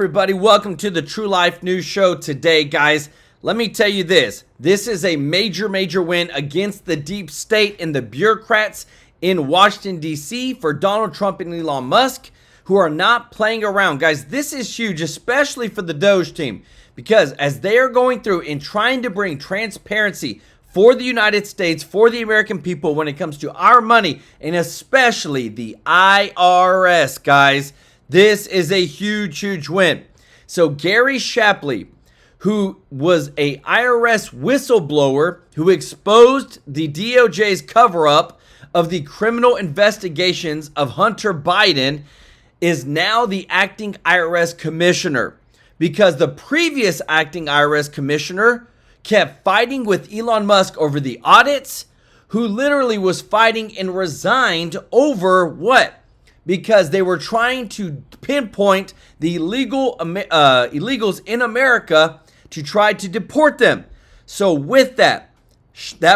Everybody, welcome to the True Life News Show today, guys. Let me tell you this. This is a major win against the deep state and the bureaucrats in Washington, D.C. for Donald Trump and Elon Musk, who are not playing around. Guys, this is huge, especially for the Doge team, because as they are going through and trying to bring transparency for the United States, for the American people when it comes to our money, and especially the IRS, guys, this is a huge win. So Gary Shapley, who was a IRS whistleblower who exposed the DOJ's cover-up of the criminal investigations of Hunter Biden, is now the acting IRS commissioner, because the previous acting IRS commissioner kept fighting with Elon Musk over the audits, who literally was fighting and resigned over what? Because they were trying to pinpoint the illegals in America to try to deport them. So with that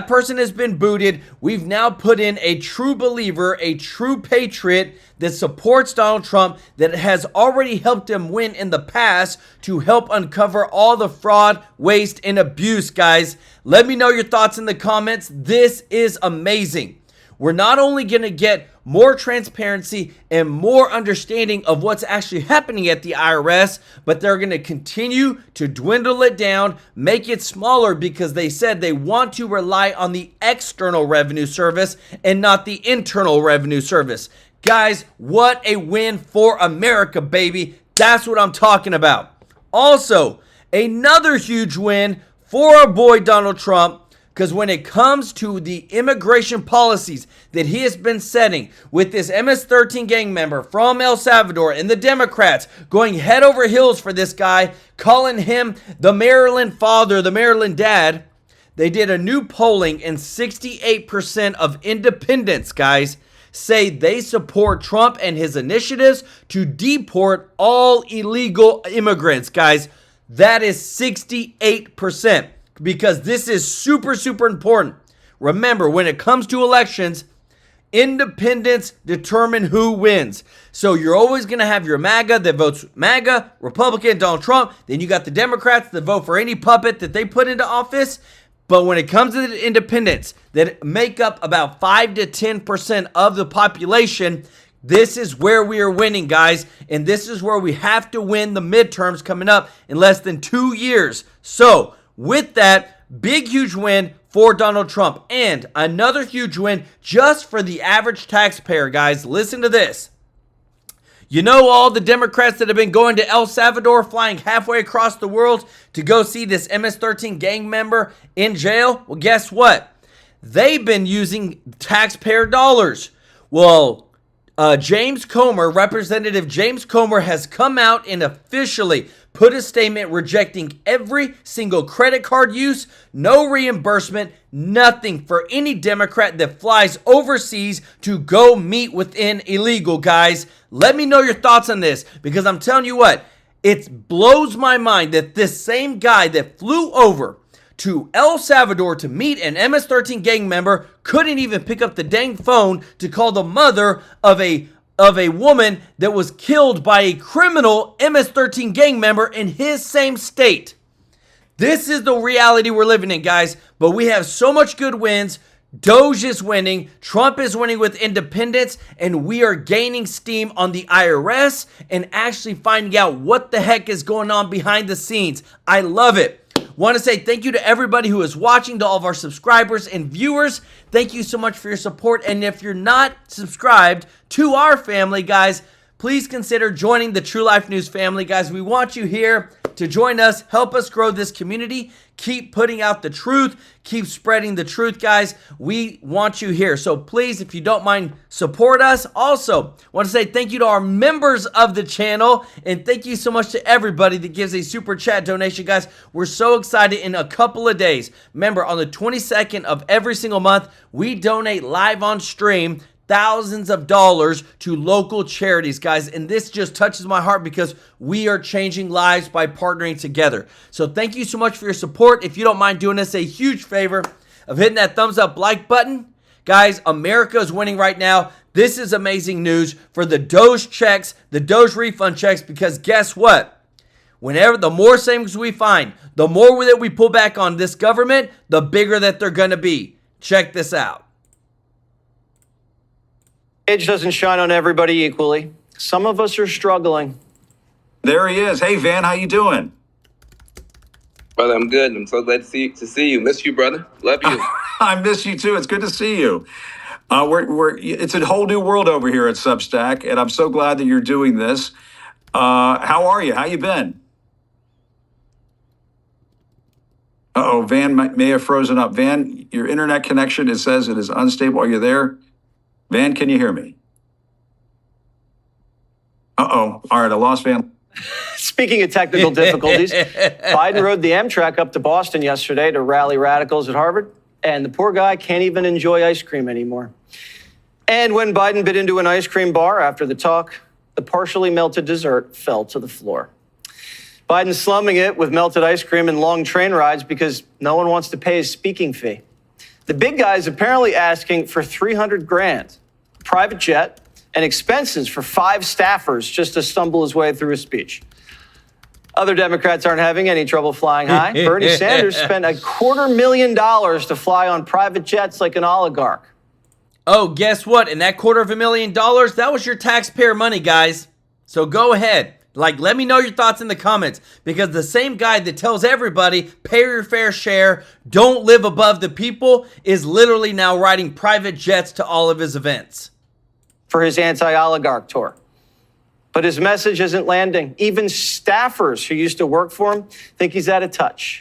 person has been booted. We've now put in a true believer, a true patriot that supports Donald Trump, that has already helped him win in the past to help uncover all the fraud, waste, and abuse, guys. Let me know your thoughts in the comments. This is amazing. We're not only going to get more transparency and more understanding of what's actually happening at the IRS, but they're going to continue to dwindle it down, make it smaller, because they said they want to rely on the external revenue service and not the internal revenue service. Guys, what a win for America, baby. That's what I'm talking about. Also, another huge win for our boy Donald Trump, because when it comes to the immigration policies that he has been setting with this MS-13 gang member from El Salvador, and the Democrats going head over heels for this guy, calling him the Maryland father, the Maryland dad, they did a new polling, and 68% of independents, guys, say they support Trump and his initiatives to deport all illegal immigrants, guys. That is 68%. Because this is super important. Remember, when it comes to elections, independents determine who wins. So you're always going to have your MAGA that votes MAGA, Republican, Donald Trump. Then you got the Democrats that vote for any puppet that they put into office. But when it comes to the independents that make up about 5 to 10% of the population, this is where we are winning, guys. And this is where we have to win the midterms coming up in less than 2 years. So with that, big, huge win for Donald Trump. And another huge win just for the average taxpayer, guys. Listen to this. You know all the Democrats that have been going to El Salvador, flying halfway across the world to go see this MS-13 gang member in jail? Well, guess what? They've been using taxpayer dollars. Well, James Comer, Representative James Comer, has come out and officially put a statement rejecting every single credit card use, no reimbursement, nothing for any Democrat that flies overseas to go meet with an illegal, guys. Let me know your thoughts on this, because I'm telling you what, it blows my mind that this same guy that flew over to El Salvador to meet an MS-13 gang member couldn't even pick up the dang phone to call the mother of a woman that was killed by a criminal MS-13 gang member in his same state. This is the reality we're living in, guys. But we have so much good wins. Doge is winning. Trump is winning with independents. And we are gaining steam on the IRS and actually finding out what the heck is going on behind the scenes. I love it. Want to say thank you to everybody who is watching, to all of our subscribers and viewers. Thank you so much for your support. And if you're not subscribed to our family, guys, please consider joining the True Life News family, guys. We want you here to join us, help us grow this community, keep putting out the truth, keep spreading the truth, guys. We want you here. So please, if you don't mind, support us. Also, want to say thank you to our members of the channel, and thank you so much to everybody that gives a super chat donation, guys. We're so excited. In a couple of days, remember, on the 22nd of every single month, we donate live on stream thousands of dollars to local charities, guys. And this just touches my heart because we are changing lives by partnering together. So thank you so much for your support. If you don't mind doing us a huge favor of hitting that thumbs up like button. Guys, America is winning right now. This is amazing news for the Doge checks, the Doge refund checks, because guess what? Whenever the more savings we find, the more that we pull back on this government, the bigger that they're going to be. Check this out. Age doesn't shine on everybody equally. Some of us are struggling. There he is. Hey, Van, how you doing? Brother, I'm good. I'm so glad to see you. Miss you, brother. Love you. I miss you too. It's good to see you. It's a whole new world over here at Substack, and I'm so glad that you're doing this. How are you? How you been? Uh-oh, Van may have frozen up. Van, your internet connection, it says it is unstable. Are you there? Van, can you hear me? Uh-oh. All right, I lost Van. Speaking of technical difficulties, Biden rode the Amtrak up to Boston yesterday to rally radicals at Harvard, and the poor guy can't even enjoy ice cream anymore. And when Biden bit into an ice cream bar after the talk, the partially melted dessert fell to the floor. Biden's slumming it with melted ice cream and long train rides because no one wants to pay his speaking fee. The big guy is apparently asking for $300,000, private jet, and expenses for 5 staffers just to stumble his way through a speech. Other Democrats aren't having any trouble flying high. Bernie Sanders spent $250,000 to fly on private jets like an oligarch. Oh, guess what? And that $250,000, that was your taxpayer money, guys. So go ahead. Let me know your thoughts in the comments, because the same guy that tells everybody, pay your fair share, don't live above the people, is literally now riding private jets to all of his events. For his anti-oligarch tour. But his message isn't landing. Even staffers who used to work for him think he's out of touch.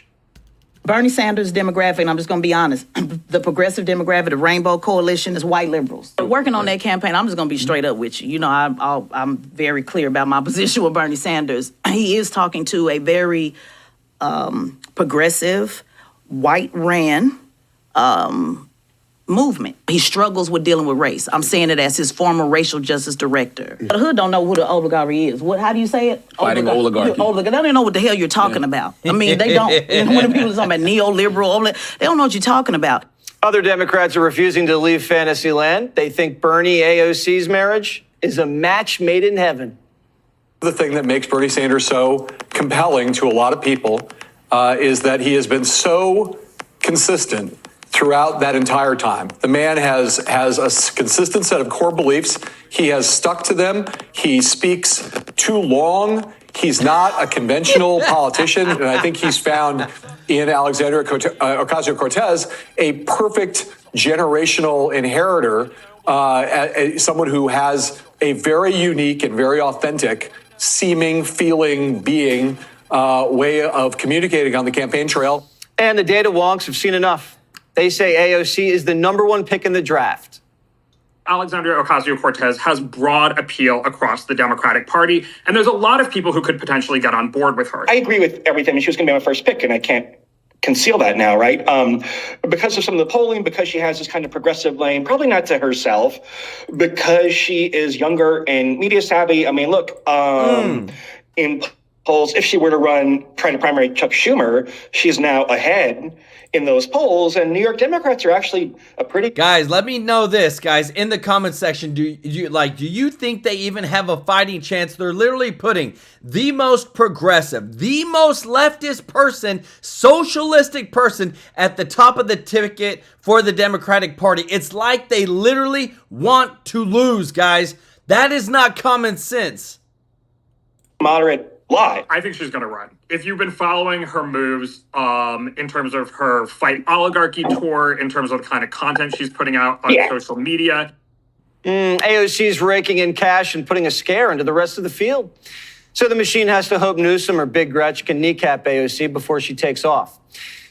Bernie Sanders' demographic, and I'm just going to be honest, the progressive demographic, the Rainbow Coalition, is white liberals. Working on that campaign, I'm just going to be straight up with you. You know, I'm very clear about my position with Bernie Sanders. He is talking to a very progressive, white-ran movement. He struggles with dealing with race. I'm saying it as his former racial justice director. The hood don't know who the oligarchy is. How do you say it? Fighting oligarchy. They don't even know what the hell you're talking about. I mean, they don't. When people are talking about neoliberal, they don't know what you're talking about. Other Democrats are refusing to leave fantasy land. They think Bernie AOC's marriage is a match made in heaven. The thing that makes Bernie Sanders so compelling to a lot of people is that he has been so consistent throughout that entire time. The man has a consistent set of core beliefs. He has stuck to them. He speaks too long. He's not a conventional politician. And I think he's found in Alexandria Ocasio-Cortez a perfect generational inheritor, someone who has a very unique and very authentic seeming, feeling, being way of communicating on the campaign trail. And the data wonks have seen enough. They say AOC is the #1 pick in the draft. Alexandria Ocasio-Cortez has broad appeal across the Democratic Party, and there's a lot of people who could potentially get on board with her. I agree with everything. She was going to be my first pick, and I can't conceal that now, right? Because of some of the polling, because she has this kind of progressive lane, probably not to herself, because she is younger and media savvy. I mean, look, in polls, if she were to try to primary Chuck Schumer, she's now ahead in those polls, and New York Democrats are actually a pretty... Guys, let me know this, guys, in the comment section. Do you think they even have a fighting chance? They're literally putting the most progressive, the most leftist person, socialistic person at the top of the ticket for the Democratic Party. It's like they literally want to lose, guys. That is not common sense. Moderate lie. I think she's going to run. If you've been following her moves in terms of her fight oligarchy tour, in terms of the kind of content she's putting out on social media. AOC's raking in cash and putting a scare into the rest of the field. So the machine has to hope Newsom or Big Gretch can kneecap AOC before she takes off.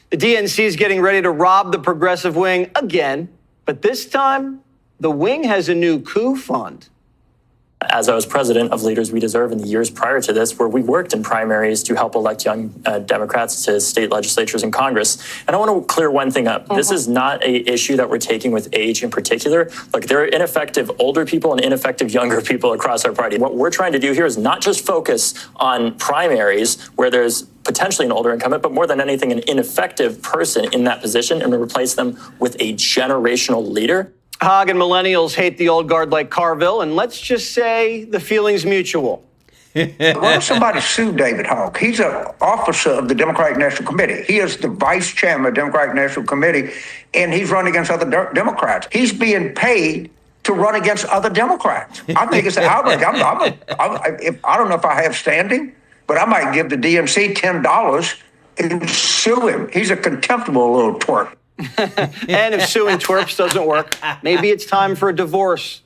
The DNC is getting ready to rob the progressive wing again, but this time the wing has a new coup fund. As I was president of Leaders We Deserve in the years prior to this, where we worked in primaries to help elect young Democrats to state legislatures and Congress. And I want to clear one thing up. This is not an issue that we're taking with age in particular. Look, there are ineffective older people and ineffective younger people across our party. What we're trying to do here is not just focus on primaries where there's potentially an older incumbent, but more than anything, an ineffective person in that position, and replace them with a generational leader. Hog and millennials hate the old guard like Carville, and let's just say the feeling's mutual. Why don't somebody sue David Hogg? He's an officer of the Democratic National Committee. He is the vice chairman of the Democratic National Committee, and he's running against other Democrats. He's being paid to run against other Democrats. I think it's an outrage. I don't know if I have standing, but I might give the DNC $10 and sue him. He's a contemptible little twerp. And if suing twerps doesn't work, maybe it's time for a divorce.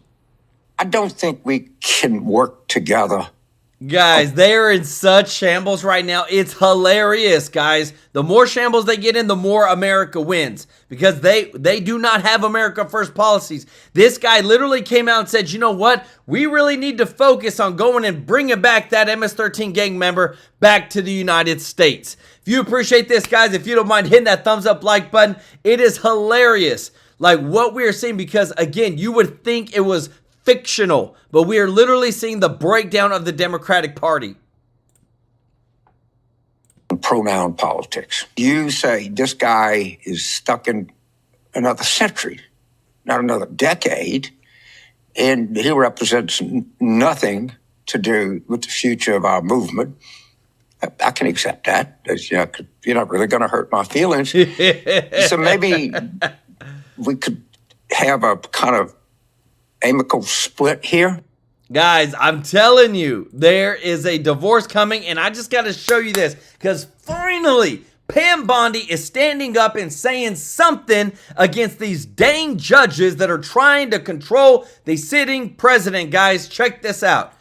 I don't think we can work together. Guys, they are in such shambles right now. It's hilarious, guys. The more shambles they get in, the more America wins. Because they do not have America First policies. This guy literally came out and said, you know what? We really need to focus on going and bringing back that MS-13 gang member back to the United States. If you appreciate this, guys, if you don't mind hitting that thumbs up like button, it is hilarious. Like what we are seeing, because again, you would think it was fictional, but we are literally seeing the breakdown of the Democratic Party. Pronoun politics. You say this guy is stuck in another century, not another decade, and he represents nothing to do with the future of our movement. I can accept that. You're not really going to hurt my feelings. So maybe we could have a kind of amicable split here. Guys, I'm telling you, there is a divorce coming, and I just got to show you this, because finally, Pam Bondi is standing up and saying something against these dang judges that are trying to control the sitting president. Guys, check this out.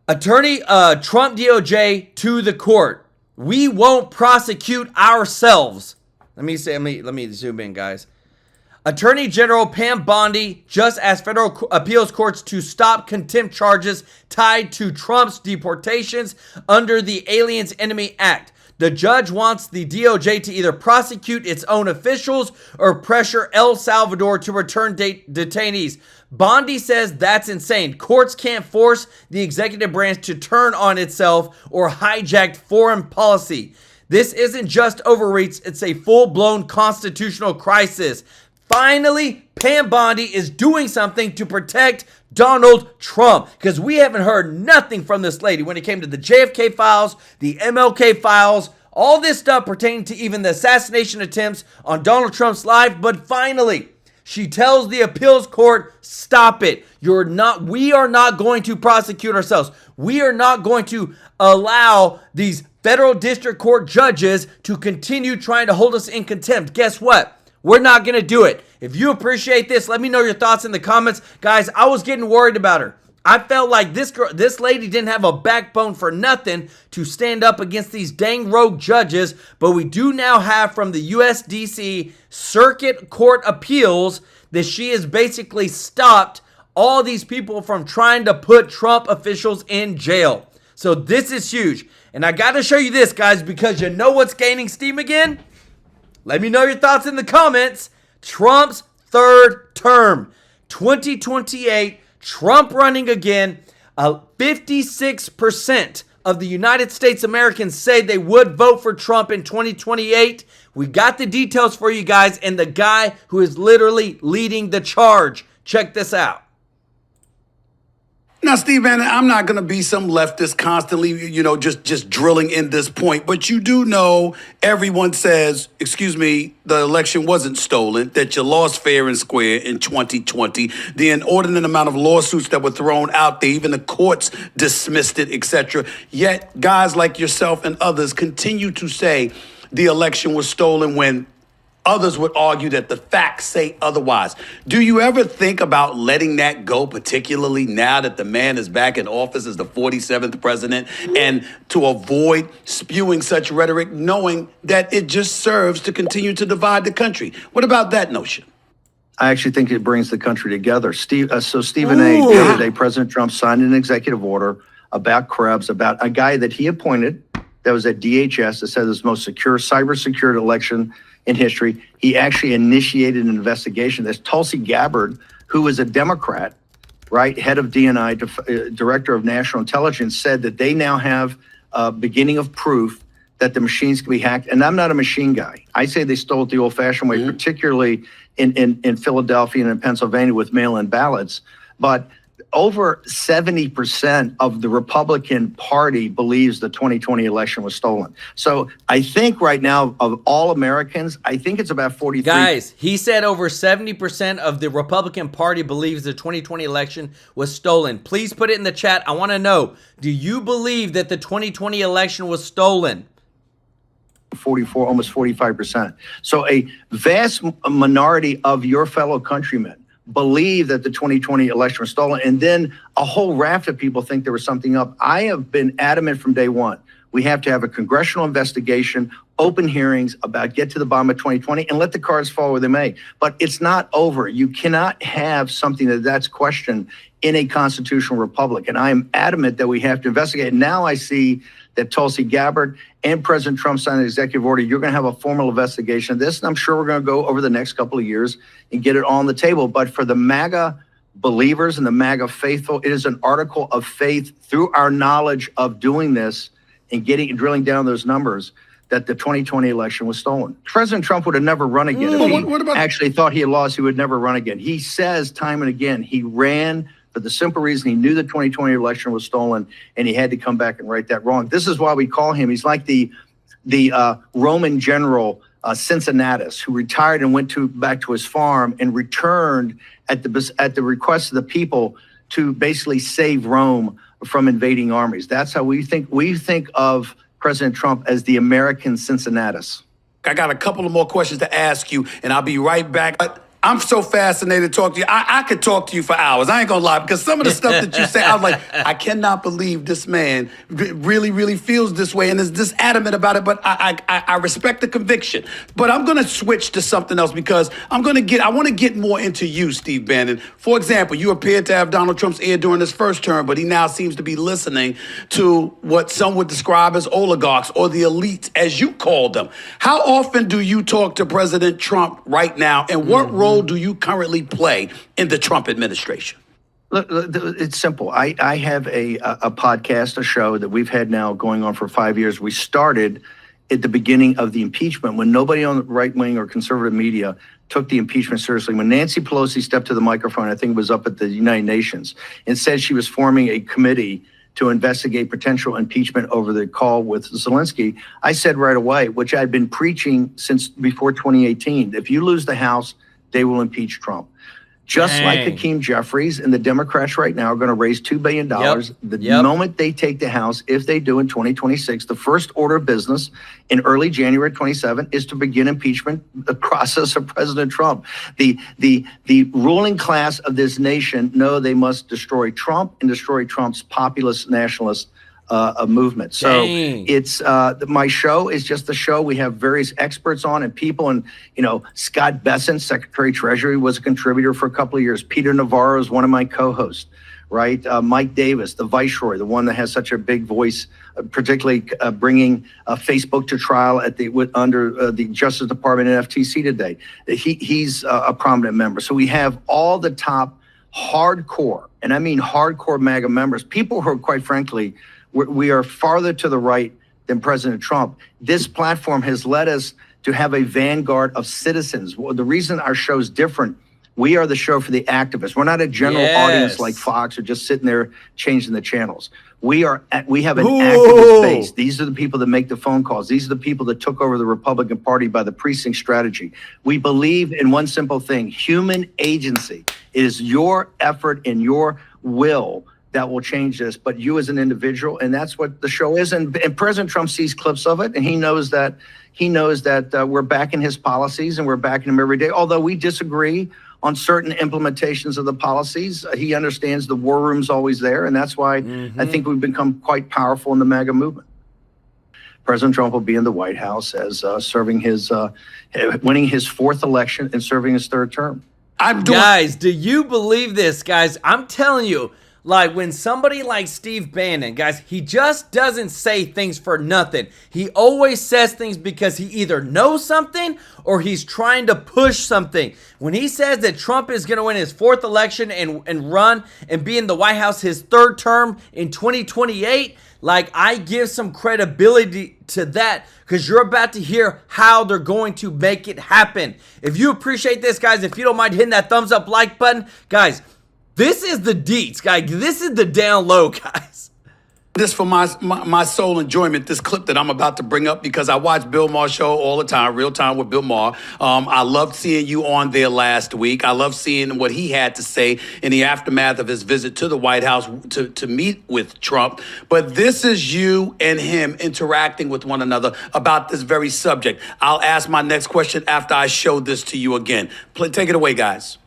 Attorney Trump DOJ to the court. We won't prosecute ourselves. Let me zoom in, guys. Attorney General Pam Bondi just asked federal appeals courts to stop contempt charges tied to Trump's deportations under the Aliens Enemy Act. The judge wants the DOJ to either prosecute its own officials or pressure El Salvador to return detainees. Bondi says that's insane. Courts can't force the executive branch to turn on itself or hijack foreign policy. This isn't just overreach, it's a full-blown constitutional crisis. Finally, Pam Bondi is doing something to protect Donald Trump, because we haven't heard nothing from this lady when it came to the JFK files, the MLK files, all this stuff pertaining to even the assassination attempts on Donald Trump's life. But finally, she tells the appeals court, stop it. We are not going to prosecute ourselves. We are not going to allow these federal district court judges to continue trying to hold us in contempt. Guess what? We're not going to do it. If you appreciate this, let me know your thoughts in the comments. Guys, I was getting worried about her. I felt like this lady didn't have a backbone for nothing to stand up against these dang rogue judges, but we do now have from the USDC Circuit Court Appeals that she has basically stopped all these people from trying to put Trump officials in jail. So this is huge. And I got to show you this, guys, because you know what's gaining steam again? Let me know your thoughts in the comments. Trump's third term, 2028, Trump running again. 56% of the United States Americans say they would vote for Trump in 2028. We got the details for you guys, and the guy who is literally leading the charge. Check this out. Now, Steve Bannon, I'm not going to be some leftist constantly, just drilling in this point. But you do know everyone says, the election wasn't stolen, that you lost fair and square in 2020. The inordinate amount of lawsuits that were thrown out there, even the courts dismissed it, etc. Yet guys like yourself and others continue to say the election was stolen when others would argue that the facts say otherwise. Do you ever think about letting that go, particularly now that the man is back in office as the 47th president, and to avoid spewing such rhetoric, knowing that it just serves to continue to divide the country? What about that notion? I actually think it brings the country together. Stephen A. the other day, President Trump signed an executive order about Krebs, about a guy that he appointed that was at DHS that said it was the most secure, cyber-secured election in history. He actually initiated an investigation. There's Tulsi Gabbard, who was a Democrat, right, head of DNI, director of national intelligence, said that they now have a beginning of proof that the machines can be hacked. And I'm not a machine guy. I say they stole it the old-fashioned way, particularly in Philadelphia and in Pennsylvania with mail-in ballots. But over 70% of the Republican Party believes the 2020 election was stolen. So I think right now, of all Americans, I think it's about 43. Guys, he said over 70% of the Republican Party believes the 2020 election was stolen. Please put it in the chat. I want to know, do you believe that the 2020 election was stolen? 44, almost 45%. So a vast minority of your fellow countrymen believe that the 2020 election was stolen, and then a whole raft of people think there was something up. I have been adamant from day one. We have to have a congressional investigation, open hearings about get to the bottom of 2020, and let the cards fall where they may. But it's not over. You cannot have something that's questioned in a constitutional republic. And I am adamant that we have to investigate. And now I see that Tulsi Gabbard and President Trump signed an executive order. You're going to have a formal investigation of this, and I'm sure we're going to go over the next couple of years and get it all on the table. But for the MAGA believers and the MAGA faithful, it is an article of faith through our knowledge of doing this and drilling down those numbers that the 2020 election was stolen. President Trump would have never run again. If he actually thought he had lost, he would never run again. He says time and again, he ran for the simple reason he knew the 2020 election was stolen, and he had to come back and right that wrong. This is why we call him. He's like the Roman general Cincinnatus, who retired and went back to his farm and returned at the request of the people to basically save Rome from invading armies. That's how we think. We think of President Trump as the American Cincinnatus. I got a couple of more questions to ask you, and I'll be right back. I'm so fascinated to talk to you. I could talk to you for hours. I ain't gonna lie, because some of the stuff that you say, I was like, I cannot believe this man really, really feels this way and is this adamant about it. But I respect the conviction. But I'm gonna switch to something else because I want to get more into you, Steve Bannon. For example, you appeared to have Donald Trump's ear during his first term, but he now seems to be listening to what some would describe as oligarchs or the elites, as you call them. How often do you talk to President Trump right now, and what role do you currently play in the Trump administration? Look, it's simple. I have a podcast, a show that we've had now going on for 5 years. We started at the beginning of the impeachment when nobody on the right wing or conservative media took the impeachment seriously. When Nancy Pelosi stepped to the microphone, I think it was up at the United Nations, and said she was forming a committee to investigate potential impeachment over the call with Zelensky, I said right away, which I'd been preaching since before 2018, if you lose the House, they will impeach Trump. Just like Hakeem Jeffries and the Democrats right now are going to raise $2 billion. The moment they take the House, if they do in 2026, the first order of business in early January 27 is to begin impeachment, the process of President Trump. The ruling class of this nation know they must destroy Trump and destroy Trump's populist nationalist movement. So it's my show is just the show. We have various experts on and people, and Scott Bessent, Secretary Treasury, was a contributor for a couple of years. Peter Navarro is one of my co-hosts, right? Mike Davis, the Viceroy, the one that has such a big voice, particularly bringing Facebook to trial under the Justice Department and FTC today. He's a prominent member. So we have all the top hardcore, and I mean hardcore MAGA members, people who are, quite frankly, we are farther to the right than President Trump. This platform has led us to have a vanguard of citizens. Well, the reason our show is different, we are the show for the activists. We're not a general audience like Fox or just sitting there changing the channels. We have an activist base. These are the people that make the phone calls. These are the people that took over the Republican Party by the precinct strategy. We believe in one simple thing, human agency. It is your effort and your will that will change this, but you as an individual, and that's what the show is. And President Trump sees clips of it, and he knows that we're backing his policies and we're backing him every day. Although we disagree on certain implementations of the policies, he understands the war room's always there, and that's why I think we've become quite powerful in the MAGA movement. President Trump will be in the White House as winning his fourth election and serving his third term. Guys, do you believe this, guys? I'm telling you. Like, when somebody like Steve Bannon, guys, he just doesn't say things for nothing. He always says things because he either knows something or he's trying to push something. When he says that Trump is going to win his fourth election and run and be in the White House his third term in 2028, like, I give some credibility to that because you're about to hear how they're going to make it happen. If you appreciate this, guys, if you don't mind hitting that thumbs up like button, guys, This is the deets, guys. This is the down low, guys. This for my sole enjoyment, this clip that I'm about to bring up, because I watch Bill Maher's show all the time, Real Time with Bill Maher. I loved seeing you on there last week. I love seeing what he had to say in the aftermath of his visit to the White House to meet with Trump. But this is you and him interacting with one another about this very subject. I'll ask my next question after I show this to you again. Take it away, guys.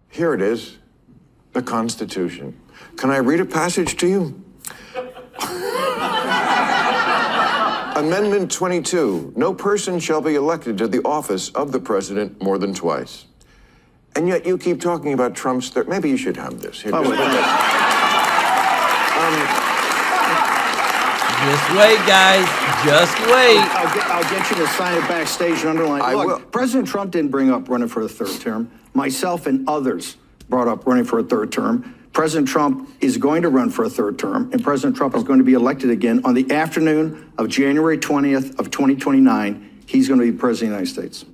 Here it is, the Constitution. Can I read a passage to you? Amendment 22, no person shall be elected to the office of the president more than twice. And yet you keep talking about Trump's third. Maybe you should have this. Here, Just wait, guys. Just wait. I'll get you to sign it backstage and underline. Look, President Trump didn't bring up running for a third term. Myself and others brought up running for a third term. President Trump is going to run for a third term, and President Trump is going to be elected again on the afternoon of January 20th of 2029. He's going to be president of the United States.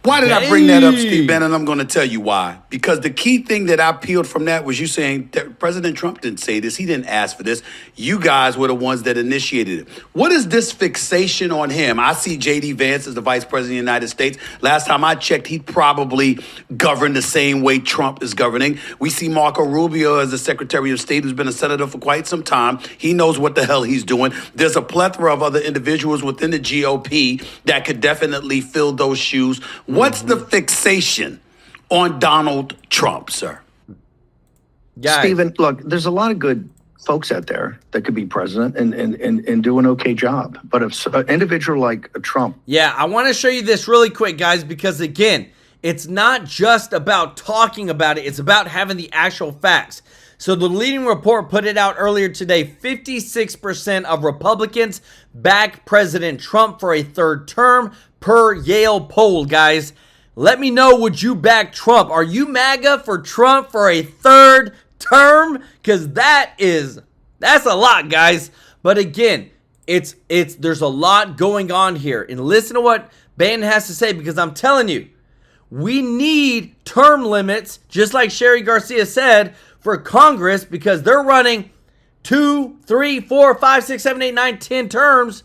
Why did I bring that up, Steve Bannon? I'm going to tell you why. Because the key thing that I peeled from that was you saying that President Trump didn't say this. He didn't ask for this. You guys were the ones that initiated it. What is this fixation on him? I see J.D. Vance as the vice president of the United States. Last time I checked, he probably governed the same way Trump is governing. We see Marco Rubio as the Secretary of State, who's been a senator for quite some time. He knows what the hell he's doing. There's a plethora of other individuals within the GOP that could definitely fill those shoes. What's the fixation on Donald Trump, sir? Stephen, look, there's a lot of good folks out there that could be president and do an okay job. But if an individual like Trump. Yeah, I want to show you this really quick, guys, because again, it's not just about talking about it. It's about having the actual facts. So the leading report put it out earlier today. 56% of Republicans back President Trump for a third term per Yale poll, guys. Let me know, would you back Trump? Are you MAGA for Trump for a third term? Because that's a lot, guys. But again, there's a lot going on here. And listen to what Bannon has to say, because I'm telling you, we need term limits, just like Sherry Garcia said, for Congress, because they're running 2, 3, 4, 5, 6, 7, 8, 9, 10 terms.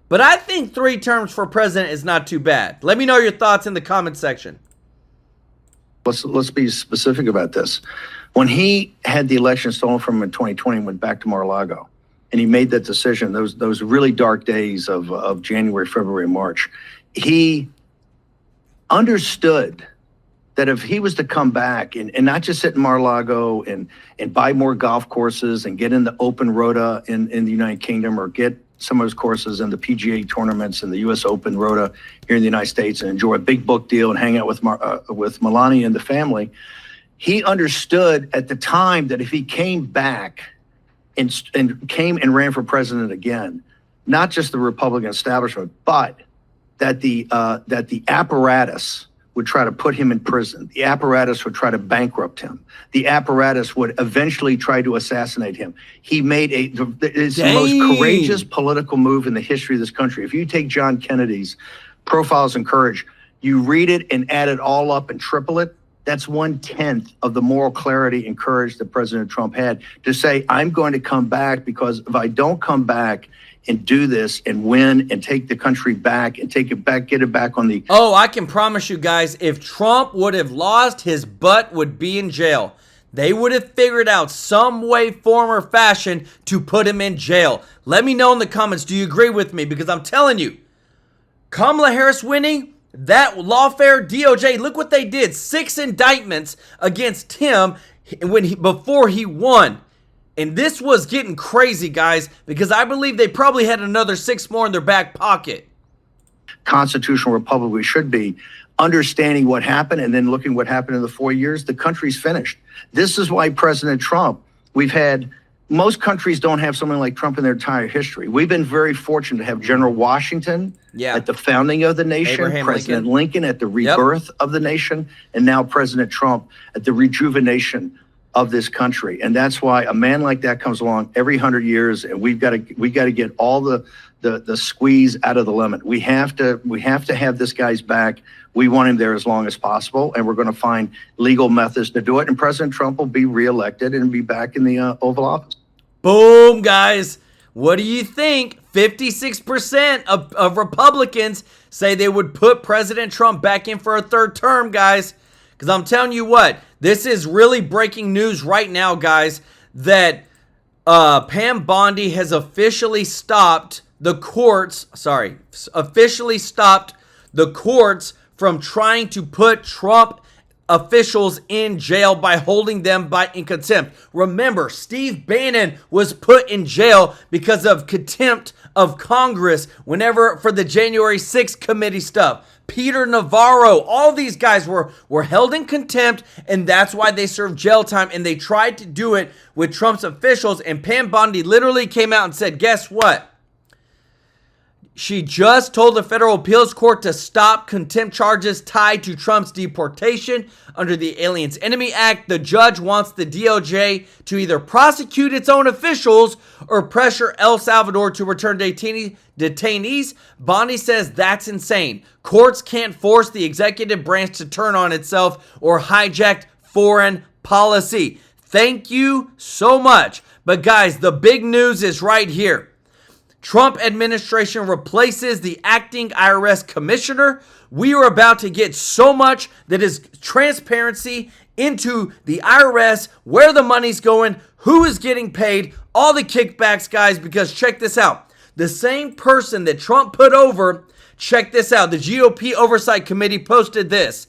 But I think 3 terms for president is not too bad. Let me know your thoughts in the comment section. Let's be specific about this. When he had the election stolen from him in 2020 and went back to Mar-a-Lago, and he made that decision, those really dark days of January, February, March, he understood that if he was to come back and not just sit in Mar-a-Lago and buy more golf courses and get in the open rota in the United Kingdom, or get some of his courses in the PGA tournaments and the U.S. Open rota here in the United States and enjoy a big book deal and hang out with Melania and the family, he understood at the time that if he came back and ran for president again, not just the Republican establishment, but that the apparatus would try to put him in prison. The apparatus would try to bankrupt him. The apparatus would eventually try to assassinate him. He made it's the most courageous political move in the history of this country. If you take John Kennedy's Profiles in Courage, you read it and add it all up and triple it, that's 1/10 of the moral clarity and courage that President Trump had to say, I'm going to come back, because if I don't come back and do this and win and take the country back and take it back, get it back on the... Oh, I can promise you guys, if Trump would have lost, his butt would be in jail. They would have figured out some way, form, or fashion to put him in jail. Let me know in the comments, do you agree with me? Because I'm telling you, Kamala Harris winning, that lawfare, DOJ, look what they did. 6 indictments against him before he won. And this was getting crazy, guys, because I believe they probably had another 6 more in their back pocket. Constitutional republic we should be, understanding what happened and then looking what happened in the 4 years, the country's finished. This is why President Trump, most countries don't have someone like Trump in their entire history. We've been very fortunate to have General Washington at the founding of the nation, President Lincoln at the rebirth of the nation, and now President Trump at the rejuvenation of this country. And that's why a man like that comes along every 100 years, and we got to get all the squeeze out of the lemon. We have to have this guy's back. We want him there as long as possible, and we're going to find legal methods to do it. And President Trump will be reelected and be back in the Oval Office. Boom, guys. What do you think? 56% of Republicans say they would put President Trump back in for a third term, guys. Because I'm telling you what, this is really breaking news right now, guys, that Pam Bondi has officially stopped the courts from trying to put Trump officials in jail by holding them in contempt. Remember, Steve Bannon was put in jail because of contempt of Congress for the January 6th committee stuff. Peter Navarro, all these guys were held in contempt, and that's why they served jail time, and they tried to do it with Trump's officials, and Pam Bondi literally came out and said, guess what? She just told the federal appeals court to stop contempt charges tied to Trump's deportation under the Aliens Enemy Act. The judge wants the DOJ to either prosecute its own officials or pressure El Salvador to return detainees. Bondi says that's insane. Courts can't force the executive branch to turn on itself or hijack foreign policy. Thank you so much. But guys, the big news is right here. Trump administration replaces the acting IRS commissioner. We are about to get so much that is transparency into the IRS, where the money's going, who is getting paid, all the kickbacks, guys, because check this out. The same person that Trump put over, check this out. The GOP Oversight Committee posted this.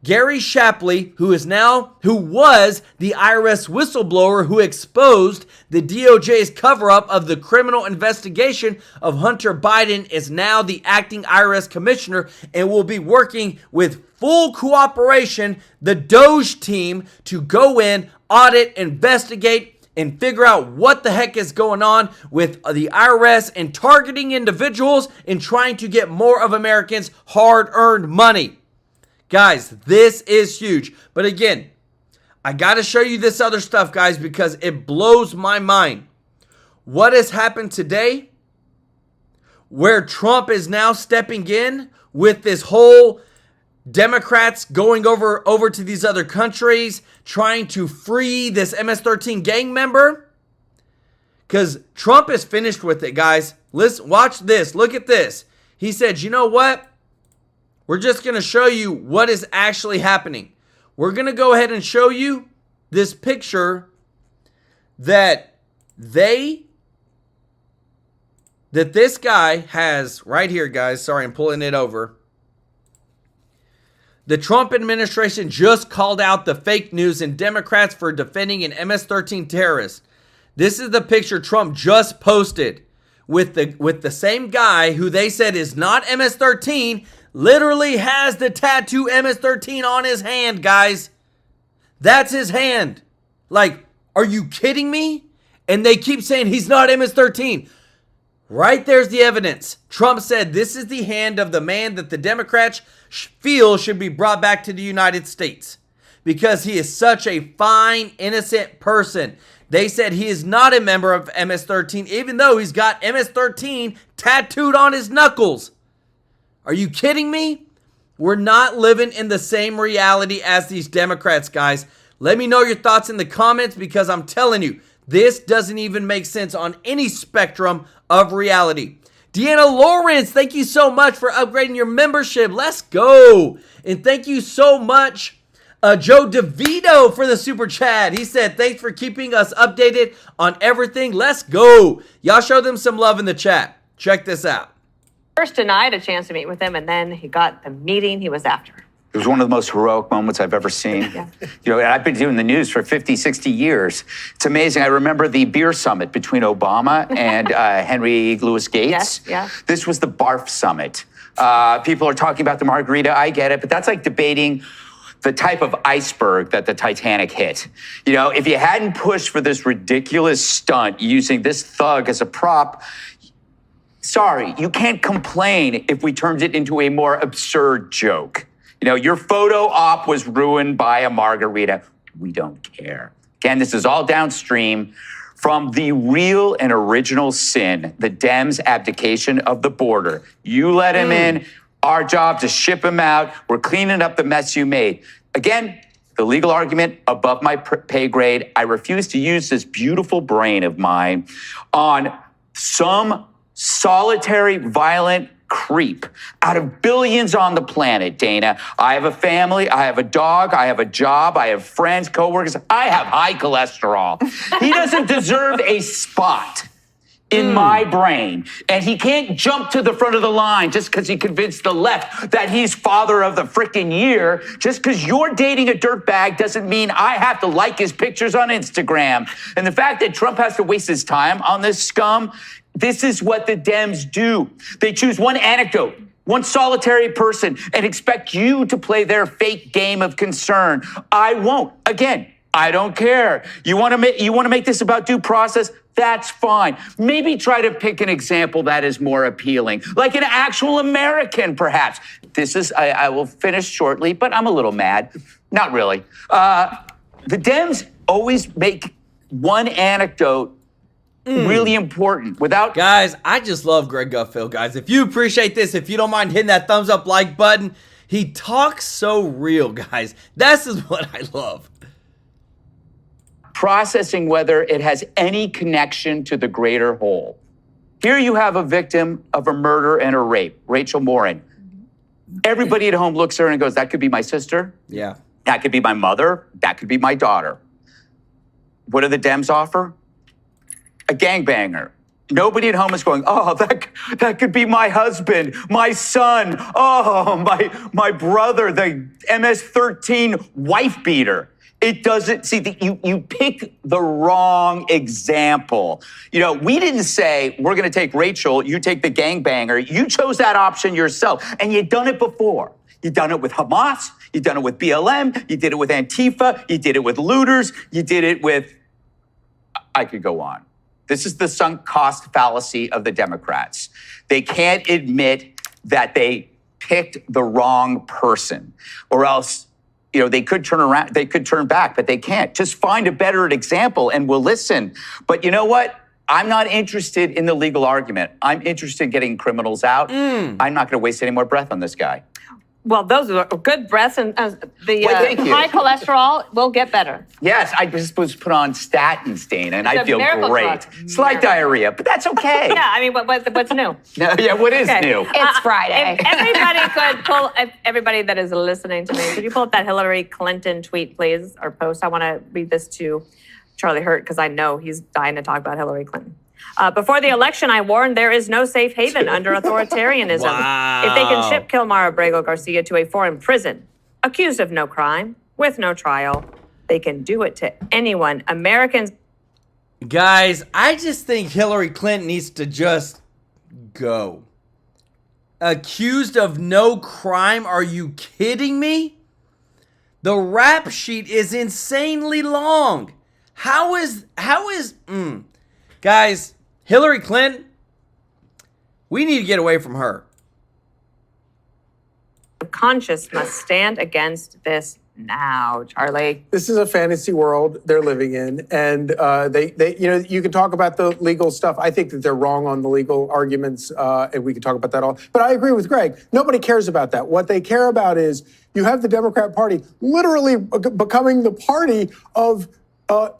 Gary Shapley, who was the IRS whistleblower who exposed the DOJ's cover-up of the criminal investigation of Hunter Biden, is now the acting IRS commissioner and will be working with full cooperation, the Doge team, to go in, audit, investigate, and figure out what the heck is going on with the IRS and targeting individuals and trying to get more of Americans' hard-earned money. Guys, this is huge. But again, I got to show you this other stuff, guys, because it blows my mind. What has happened today, where Trump is now stepping in with this whole Democrats going over to these other countries, trying to free this MS-13 gang member. Because Trump is finished with it, guys. Listen, watch this. Look at this. He said, you know what? We're just going to show you what is actually happening. We're going to go ahead and show you this picture that this guy has right here, guys. Sorry, I'm pulling it over. The Trump administration just called out the fake news and Democrats for defending an MS-13 terrorist. This is the picture Trump just posted with the same guy who they said is not MS-13, literally has the tattoo MS-13 on his hand, guys. That's his hand. Like, are you kidding me? And they keep saying he's not MS-13. Right there's the evidence. Trump said this is the hand of the man that the Democrats feel should be brought back to the United States because he is such a fine, innocent person. They said he is not a member of MS-13, even though he's got MS-13 tattooed on his knuckles. Are you kidding me? We're not living in the same reality as these Democrats, guys. Let me know your thoughts in the comments because I'm telling you, this doesn't even make sense on any spectrum of reality. Deanna Lawrence, thank you so much for upgrading your membership. Let's go. And thank you so much, Joe DeVito, for the super chat. He said, thanks for keeping us updated on everything. Let's go. Y'all show them some love in the chat. Check this out. First denied a chance to meet with him, and then he got the meeting he was after. It was one of the most heroic moments I've ever seen. Yeah. You know, I've been doing the news for 50, 60 years. It's amazing. I remember the beer summit between Obama and Henry Louis Gates. Yes, yeah. This was the barf summit. People are talking about the margarita. I get it, but that's like debating the type of iceberg that the Titanic hit. You know, if you hadn't pushed for this ridiculous stunt using this thug as a prop, sorry, you can't complain if we turned it into a more absurd joke. You know, your photo op was ruined by a margarita. We don't care. Again, this is all downstream from the real and original sin, the Dems' abdication of the border. You let him in, our job to ship him out. We're cleaning up the mess you made. Again, the legal argument above my pay grade. I refuse to use this beautiful brain of mine on some solitary, violent creep out of billions on the planet, Dana. I have a family, I have a dog, I have a job, I have friends, coworkers. I have high cholesterol. He doesn't deserve a spot in my brain. And he can't jump to the front of the line just because he convinced the left that he's father of the frickin' year. Just because you're dating a dirtbag doesn't mean I have to like his pictures on Instagram. And the fact that Trump has to waste his time on this scum, this is what the Dems do. They choose one anecdote, one solitary person, and expect you to play their fake game of concern. I won't. Again, I don't care. You want to make this about due process? That's fine. Maybe try to pick an example that is more appealing, like an actual American, perhaps. This is, I will finish shortly, but I'm a little mad. Not really. The Dems always make one anecdote really important without... Guys, I just love Greg Gutfeld, guys. If you appreciate this, if you don't mind hitting that thumbs up like button, he talks so real, guys. This is what I love. Processing whether it has any connection to the greater whole. Here you have a victim of a murder and a rape, Rachel Morin. Everybody at home looks at her and goes, that could be my sister. Yeah. That could be my mother. That could be my daughter. What do the Dems offer? A gangbanger. Nobody at home is going, oh, that could be my husband, my son, oh, my brother, the MS-13 wife beater. It doesn't, see, you pick the wrong example. You know, we didn't say, we're gonna take Rachel, you take the gangbanger. You chose that option yourself, and you've done it before. You've done it with Hamas, you've done it with BLM, you did it with Antifa, you did it with looters, you did it with, I could go on. This is the sunk cost fallacy of the Democrats. They can't admit that they picked the wrong person, or else, you know, they could turn around, they could turn back, but they can't. Just find a better example and we'll listen. But you know what? I'm not interested in the legal argument. I'm interested in getting criminals out. I'm not going to waste any more breath on this guy. Well, those are good breaths, and the high cholesterol will get better. Yes, I was supposed to put on statins, Dana, and I feel great. Drug. Slight diarrhea, but that's okay. Yeah, I mean, what's new? No, yeah, what is new? It's Friday. If everybody could pull, everybody that is listening to me, could you pull up that Hillary Clinton tweet, please, or post? I want to read this to Charlie Hurt because I know he's dying to talk about Hillary Clinton. Before the election, I warned there is no safe haven under authoritarianism. Wow. If they can ship Kilmar Abrego Garcia to a foreign prison, accused of no crime, with no trial, they can do it to anyone. Americans... Guys, I just think Hillary Clinton needs to just go. Accused of no crime? Are you kidding me? The rap sheet is insanely long. Guys, Hillary Clinton, we need to get away from her. Conscious must stand against this now, Charlie. This is a fantasy world they're living in, and they, you know, you can talk about the legal stuff. I think that they're wrong on the legal arguments, and we can talk about that all. But I agree with Greg. Nobody cares about that. What they care about is you have the Democrat Party literally becoming the party of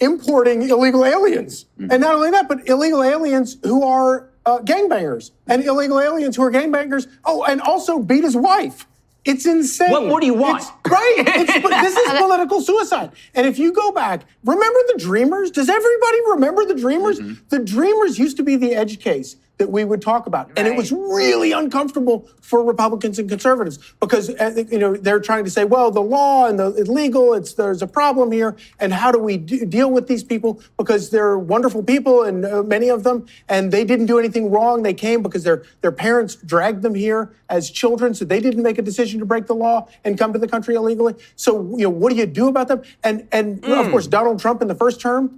importing illegal aliens. And not only that, but illegal aliens who are gangbangers and illegal aliens who are gangbangers. Oh, and also beat his wife. It's insane. What more do you want? This is political suicide. And if you go back, remember the Dreamers? Does everybody remember the Dreamers? The Dreamers used to be the edge case that we would talk about. And it was really uncomfortable for Republicans and conservatives because, you know, they're trying to say, well, the law and the illegal, there's a problem here. And how do we deal with these people? Because they're wonderful people, and many of them, and they didn't do anything wrong. They came because their parents dragged them here as children, so they didn't make a decision to break the law and come to the country illegally. So, you know, what do you do about them? And of course, Donald Trump in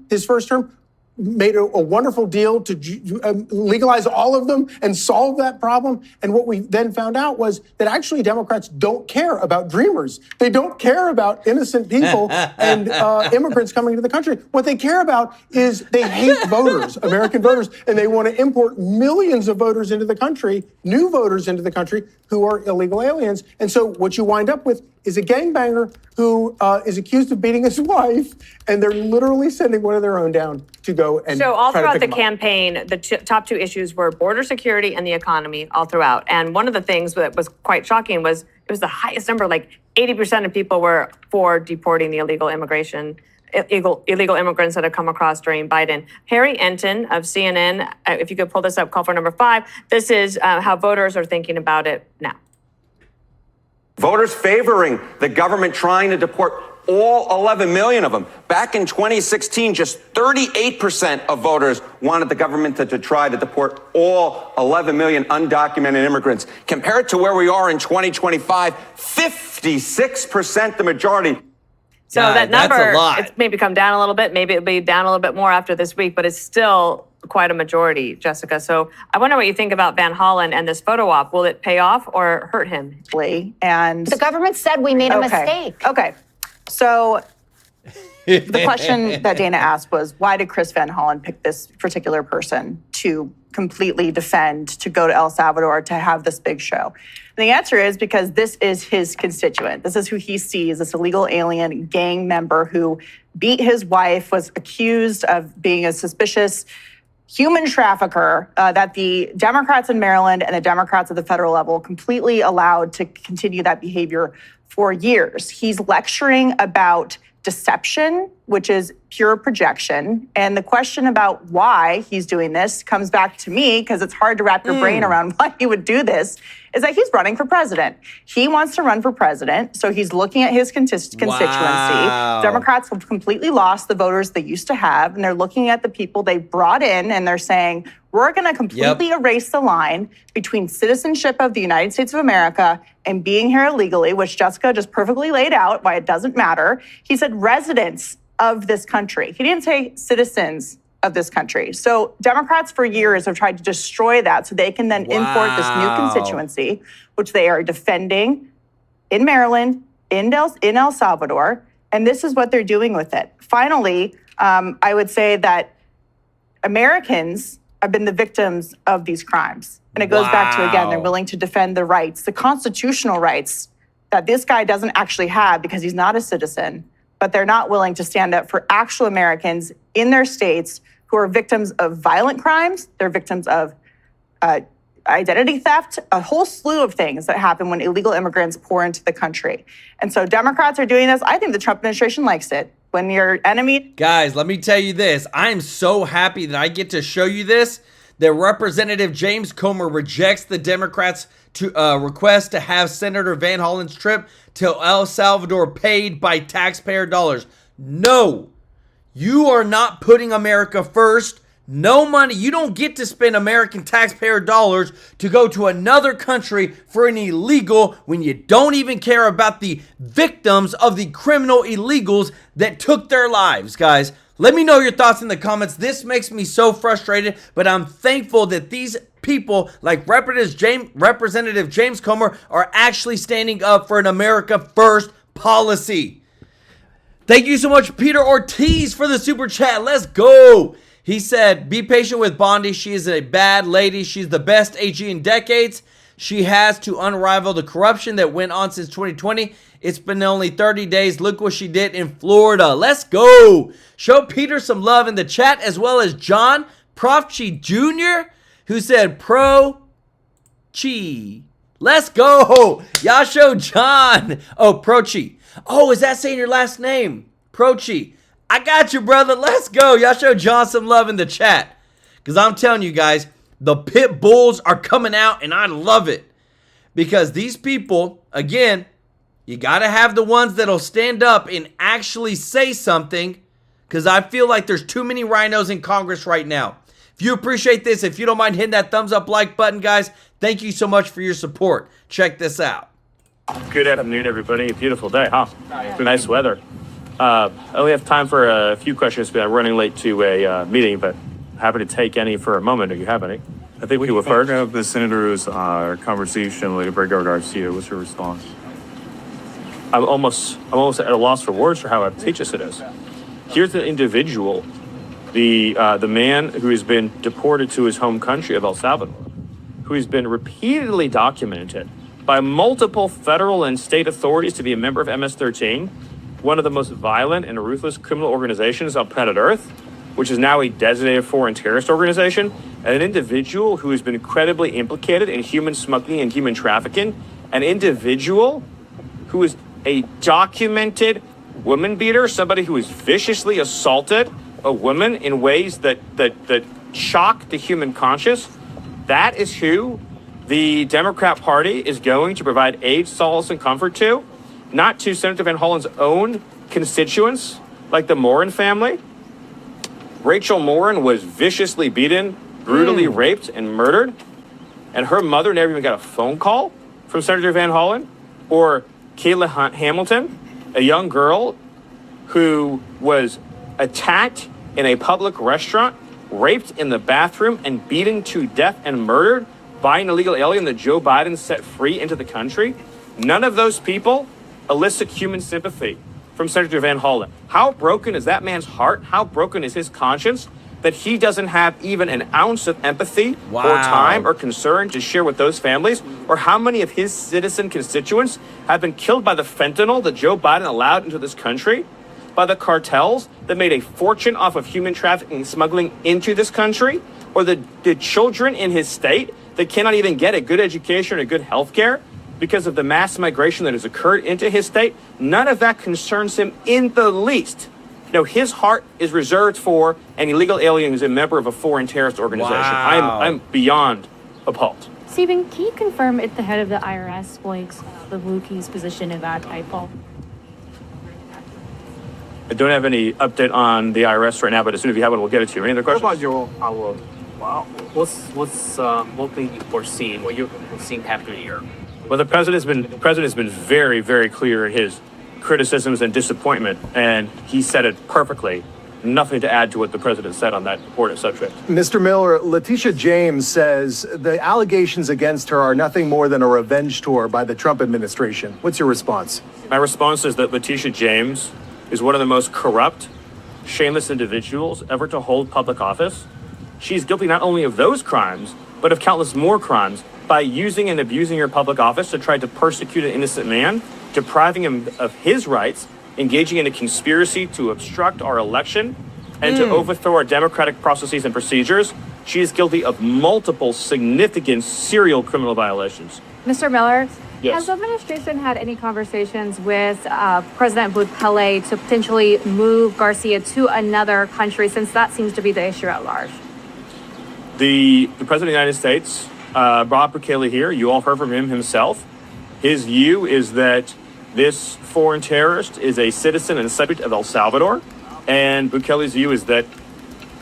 his first term, made a wonderful deal to legalize all of them and solve that problem. And what we then found out was that actually Democrats don't care about dreamers. They don't care about innocent people and immigrants coming into the country. What they care about is they hate voters, American voters, and they want to import millions of voters into the country, new voters into the country who are illegal aliens. And so what you wind up with is a gangbanger who is accused of beating his wife, and they're literally sending one of their own down to go and so all try to throughout pick the him up. campaign, the top two issues were border security and the economy all throughout. And one of the things that was quite shocking was it was the highest number, like 80% of people were for deporting the illegal immigrants that have come across during Biden. Harry Enton of CNN, if you could pull this up, call for number 5. This is how voters are thinking about it now. Voters favoring the government trying to deport all 11 million of them. Back in 2016, just 38% of voters wanted the government to try to deport all 11 million undocumented immigrants. Compared to where we are in 2025, 56%, the majority. So that number, it's maybe come down a little bit. Maybe it'll be down a little bit more after this week, but it's still quite a majority, Jessica. So I wonder what you think about Van Hollen and this photo op. Will it pay off or hurt him? And the government said we made a mistake. Okay. So the question that Dana asked was, why did Chris Van Hollen pick this particular person to completely defend, to go to El Salvador, to have this big show? And the answer is because this is his constituent. This is who he sees, this illegal alien gang member who beat his wife, was accused of being a suspicious human trafficker that the Democrats in Maryland and the Democrats at the federal level completely allowed to continue that behavior for years. He's lecturing about deception, which is pure projection. And the question about why he's doing this comes back to me, because it's hard to wrap your brain around why he would do this, is that he's running for president. He wants to run for president, so he's looking at his constituency. Wow. Democrats have completely lost the voters they used to have, and they're looking at the people they brought in, and they're saying, we're going to completely erase the line between citizenship of the United States of America and being here illegally, which Jessica just perfectly laid out why it doesn't matter. He said residents of this country. He didn't say citizens of this country. So Democrats for years have tried to destroy that so they can then import this new constituency, which they are defending in Maryland, in El Salvador, and this is what they're doing with it. Finally, I would say that Americans have been the victims of these crimes. And it goes back to, again, they're willing to defend the rights, the constitutional rights that this guy doesn't actually have because he's not a citizen, but they're not willing to stand up for actual Americans in their states who are victims of violent crimes. They're victims of identity theft, a whole slew of things that happen when illegal immigrants pour into the country. And so Democrats are doing this. I think the Trump administration likes it. When your enemy... Guys, let me tell you this. I am so happy that I get to show you this. That Representative James Comer rejects the Democrats' request to have Senator Van Hollen's trip to El Salvador paid by taxpayer dollars. No, you are not putting America first. No money. You don't get to spend American taxpayer dollars to go to another country for an illegal when you don't even care about the victims of the criminal illegals that took their lives, guys. Let me know your thoughts in the comments. This makes me so frustrated, but I'm thankful that these people like Representative James Comer are actually standing up for an America First policy. Thank you so much, Peter Ortiz, for the super chat. Let's go. He said, be patient with Bondi. She is a bad lady. She's the best AG in decades. She has to unravel the corruption that went on since 2020. It's been only 30 days. Look what she did in Florida. Let's go. Show Peter some love in the chat, as well as John Profchi Jr., who said Pro-Chi. Let's go. Y'all show John. Oh, Pro-Chi. Oh, is that saying your last name? Pro-Chi. I got you, brother. Let's go. Y'all show John some love in the chat. Because I'm telling you guys, the pit bulls are coming out, and I love it. Because these people, again, you got to have the ones that'll stand up and actually say something. Because I feel like there's too many rhinos in Congress right now. If you appreciate this, if you don't mind hitting that thumbs up like button, guys, thank you so much for your support. Check this out. Good afternoon, everybody. A beautiful day, huh? Nice weather. I only have time for a few questions, but I'm running late to a meeting, but happy to take any for a moment if you have any. I think we will first. Of the senator's conversation with Prager Garcia, what's your response? I'm almost at a loss for words for how obtuse it is. Here's the individual, the man who has been deported to his home country of El Salvador, who has been repeatedly documented by multiple federal and state authorities to be a member of MS-13, one of the most violent and ruthless criminal organizations on planet Earth, which is now a designated foreign terrorist organization, and an individual who has been incredibly implicated in human smuggling and human trafficking, an individual who is a documented woman beater, somebody who has viciously assaulted a woman in ways that shock the human conscience. That is who the Democrat Party is going to provide aid, solace, and comfort to, not to Senator Van Hollen's own constituents, like the Morin family. Rachel Morin was viciously beaten, brutally raped, and murdered, and her mother never even got a phone call from Senator Van Hollen. Or Kayla Hamilton, a young girl who was attacked in a public restaurant, raped in the bathroom, and beaten to death and murdered by an illegal alien that Joe Biden set free into the country. None of those people elicit human sympathy from Senator Van Hollen. How broken is that man's heart? How broken is his conscience that he doesn't have even an ounce of empathy or time or concern to share with those families? Or how many of his citizen constituents have been killed by the fentanyl that Joe Biden allowed into this country, by the cartels that made a fortune off of human trafficking and smuggling into this country, or the children in his state that cannot even get a good education or good health care because of the mass migration that has occurred into his state? None of that concerns him in the least. No, his heart is reserved for an illegal alien who's a member of a foreign terrorist organization. I'm beyond appalled. Stephen, can you confirm if the head of the IRS likes the Wookie's position in that typo? I don't have any update on the IRS right now, but as soon as you have one, we'll get it to you. Any other questions? What about what can you foresee? What you're seeing happening here? Well, the president has been very, very clear in his criticisms and disappointment, and he said it perfectly. Nothing to add to what the president said on that important subject. Mr. Miller, Tish James says the allegations against her are nothing more than a revenge tour by the Trump administration. What's your response? My response is that Tish James is one of the most corrupt, shameless individuals ever to hold public office. She's guilty not only of those crimes, but of countless more crimes by using and abusing her public office to try to persecute an innocent man, depriving him of his rights, engaging in a conspiracy to obstruct our election, and to overthrow our democratic processes and procedures. She is guilty of multiple significant serial criminal violations. Mr. Miller, Yes. has the administration had any conversations with President Bukele to potentially move Garcia to another country, since that seems to be the issue at large? The President of the United States brought Bukele here. You all heard from him himself. His view is that this foreign terrorist is a citizen and subject of El Salvador. And Bukele's view is that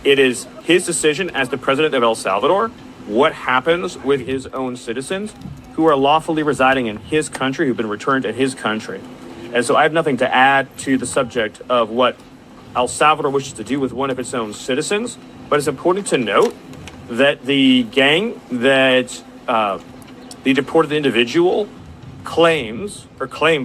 it is his decision as the president of El Salvador what happens with his own citizens who are lawfully residing in his country, who've been returned to his country. And so I have nothing to add to the subject of what El Salvador wishes to do with one of its own citizens. But it's important to note that the gang that the deported individual claimed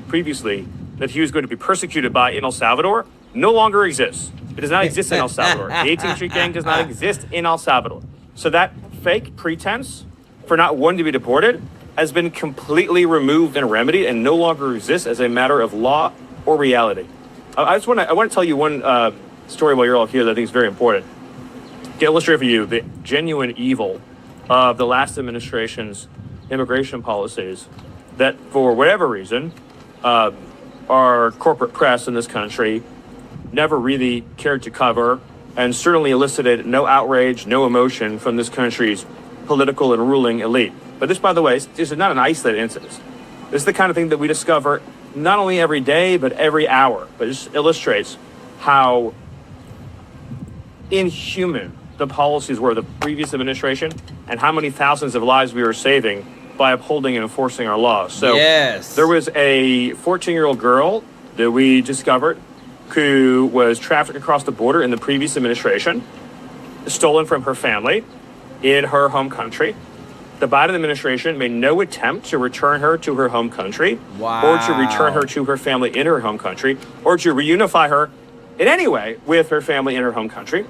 previously that he was going to be persecuted by in El Salvador no longer exists. It does not exist in El Salvador. The 18th Street Gang does not exist in El Salvador. So that fake pretense for not wanting to be deported has been completely removed and remedied and no longer exists as a matter of law or reality. I want to tell you one story while you're all here that I think is very important. To illustrate for you the genuine evil of the last administration's immigration policies that, for whatever reason, our corporate press in this country never really cared to cover, and certainly elicited no outrage, no emotion from this country's political and ruling elite. But this, by the way, is not an isolated incident. This is the kind of thing that we discover not only every day, but every hour. But it just illustrates how inhuman the policies were of the previous administration and how many thousands of lives we were saving by upholding and enforcing our laws. So there was a 14-year-old girl that we discovered who was trafficked across the border in the previous administration, stolen from her family in her home country. The Biden administration made no attempt to return her to her home country, or to return her to her family in her home country, or to reunify her in any way with her family in her home country.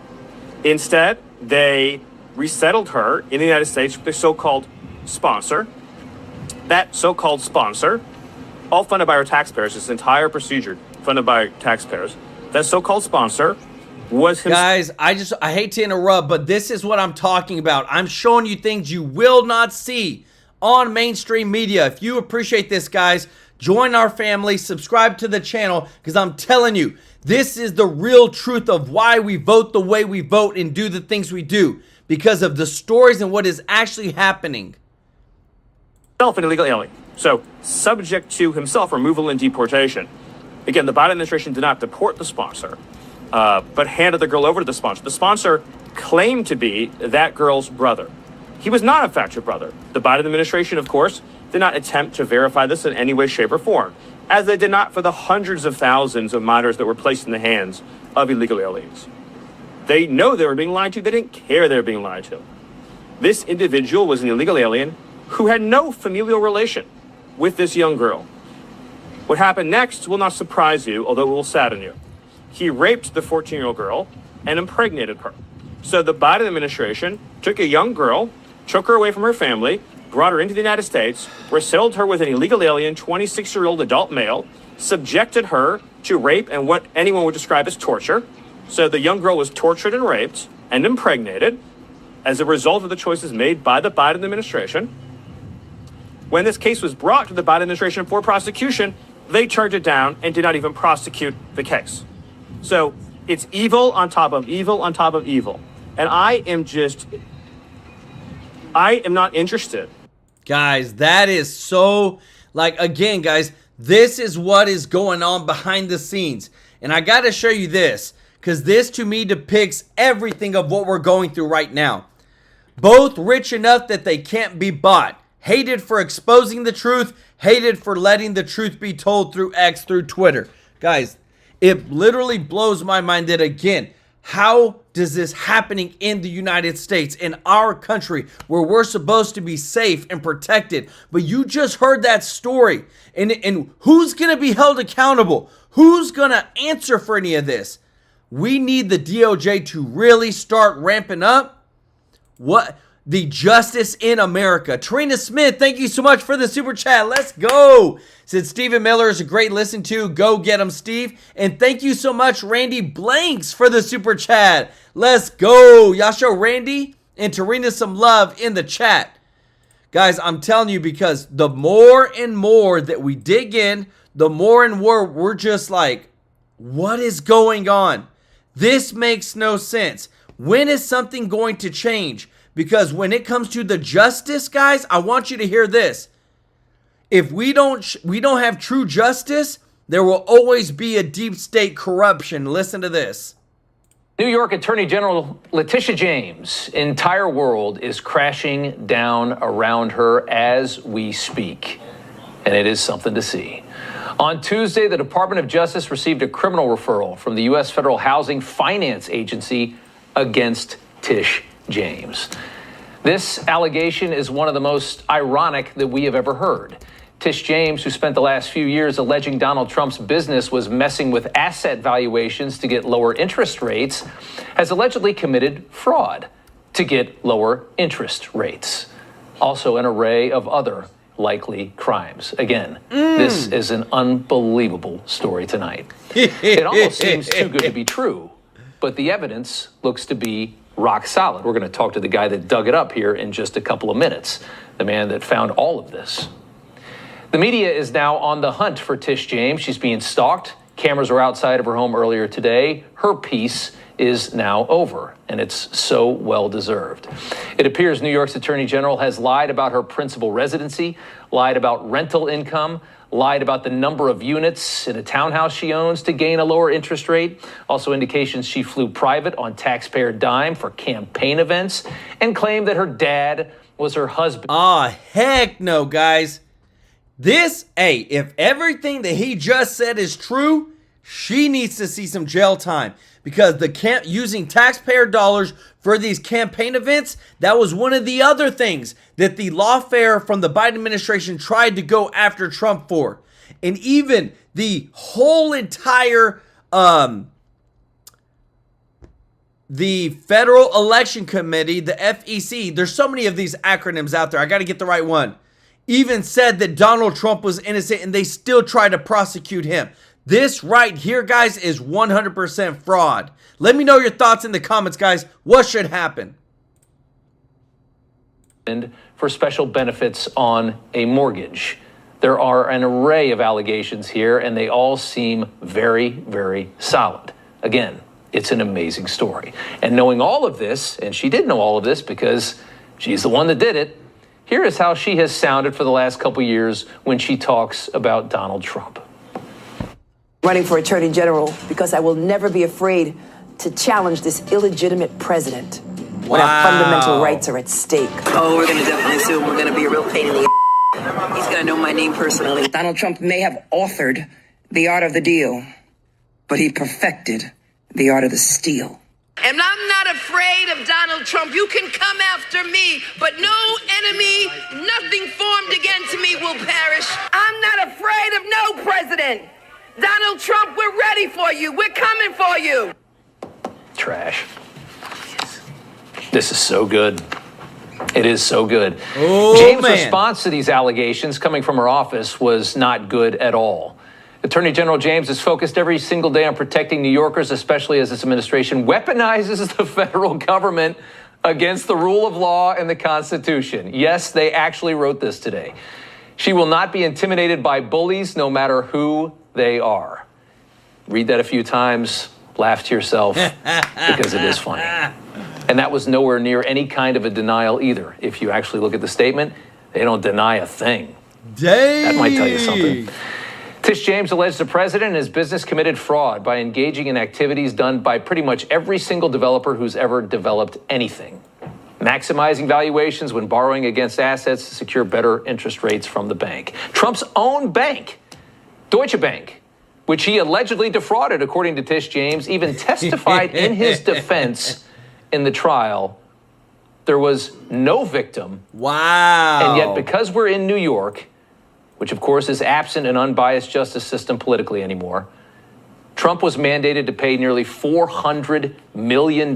Instead, they resettled her in the United States with a so-called sponsor. That so-called sponsor, all funded by our taxpayers, this entire procedure funded by taxpayers, that so-called sponsor was Guys, I hate to interrupt, but this is what I'm talking about. I'm showing you things you will not see on mainstream media. If you appreciate this, guys, join our family, subscribe to the channel, because I'm telling you, this is the real truth of why we vote the way we vote and do the things we do, because of the stories and what is actually happening. An illegal alien, so subject to himself removal and deportation. Again, the Biden administration did not deport the sponsor, but handed the girl over to the sponsor. The sponsor claimed to be that girl's brother. He was not, in fact, her brother. The Biden administration, of course, did not attempt to verify this in any way, shape, or form, as they did not for the hundreds of thousands of minors that were placed in the hands of illegal aliens. They know they were being lied to. They didn't care they were being lied to. This individual was an illegal alien who had no familial relation with this young girl. What happened next will not surprise you, although it will sadden you. He raped the 14-year-old girl and impregnated her. So the Biden administration took a young girl, took her away from her family, brought her into the United States, resettled her with an illegal alien, 26-year-old adult male, subjected her to rape and what anyone would describe as torture. So the young girl was tortured and raped and impregnated as a result of the choices made by the Biden administration. When this case was brought to the Biden administration for prosecution, they turned it down and did not even prosecute the case. So it's evil on top of evil on top of evil. And I am not interested. Guys, that is so, again, guys, this is what is going on behind the scenes. And I got to show you this, because this to me depicts everything of what we're going through right now. Both rich enough that they can't be bought. Hated for exposing the truth, hated for letting the truth be told through X, through Twitter. Guys, it literally blows my mind that, again, how does this happening in the United States, in our country, where we're supposed to be safe and protected? But you just heard that story. And who's going to be held accountable? Who's going to answer for any of this? We need the DOJ to really start ramping up the justice in America. Trina Smith, thank you so much for the super chat. Let's go. Said Stephen Miller is a great listen to. Go get him, Steve. And thank you so much, Randy Blanks, for the super chat. Let's go. Y'all show Randy and Tarina some love in the chat. Guys, I'm telling you, because the more and more that we dig in, the more and more we're just like, what is going on? This makes no sense. When is something going to change? Because when it comes to the justice, guys, I want you to hear this. If we don't have true justice, there will always be a deep state corruption. Listen to this. New York Attorney General Tish James' entire world is crashing down around her as we speak. And it is something to see. On Tuesday, the Department of Justice received a criminal referral from the U.S. Federal Housing Finance Agency against Tish James. This allegation is one of the most ironic that we have ever heard. Tish James, who spent the last few years alleging Donald Trump's business was messing with asset valuations to get lower interest rates, has allegedly committed fraud to get lower interest rates. Also, an array of other likely crimes. Again, this is an unbelievable story tonight. It almost seems too good to be true, but the evidence looks to be rock solid. We're going to talk to the guy that dug it up here in just a couple of minutes, the man that found all of this. The media is now on the hunt for Tish James. She's being stalked. Cameras were outside of her home earlier today. Her piece is now over, and it's so well-deserved. It appears New York's Attorney General has lied about her principal residency, lied about rental income, lied about the number of units in a townhouse she owns to gain a lower interest rate. Also indications she flew private on taxpayer dime for campaign events, and claimed that her dad was her husband. Heck no, guys. If everything that he just said is true, She needs to see some jail time because using taxpayer dollars for these campaign events, that was one of the other things that the lawfare from the Biden administration tried to go after Trump for. And even the whole entire the Federal Election Committee, the FEC, there's so many of these acronyms out there. I got to get the right one. Even said that Donald Trump was innocent and they still tried to prosecute him. This right here, guys, is 100% fraud. Let me know your thoughts in the comments, guys. What should happen? And for special benefits on a mortgage. There are an array of allegations here, and they all seem very, very solid. Again, it's an amazing story. And knowing all of this, and she did know all of this because she's the one that did it, here is how she has sounded for the last couple years when she talks about Donald Trump. Running for Attorney General because I will never be afraid to challenge this illegitimate president when our fundamental rights are at stake. Oh, we're going to definitely sue him. We're going to be a real pain in the He's going to know my name personally. Donald Trump may have authored the art of the deal, but he perfected the art of the steal. And I'm not afraid of Donald Trump. You can come after me, but no enemy, nothing formed against me will perish. I'm not afraid of no president. Donald Trump, we're ready for you. We're coming for you. Trash. This is so good. It is so good. Oh, James' man. response to these allegations coming from her office was not good at all. Attorney General James is focused every single day on protecting New Yorkers, especially as this administration weaponizes the federal government against the rule of law and the Constitution. Yes, they actually wrote this today. She will not be intimidated by bullies, no matter who they are. Read that a few times, laugh to yourself, because it is funny. And that was nowhere near any kind of a denial either. If you actually look at the statement, they don't deny a thing. Dang. That might tell you something. Tish James alleged the president and his business committed fraud by engaging in activities done by pretty much every single developer who's ever developed anything. Maximizing valuations when borrowing against assets to secure better interest rates from the bank. Trump's own bank, Deutsche Bank, which he allegedly defrauded, according to Tish James, even testified in his defense in the trial. There was no victim. Wow. And yet, because we're in New York, which of course is absent an unbiased justice system politically anymore, Trump was mandated to pay nearly $400 million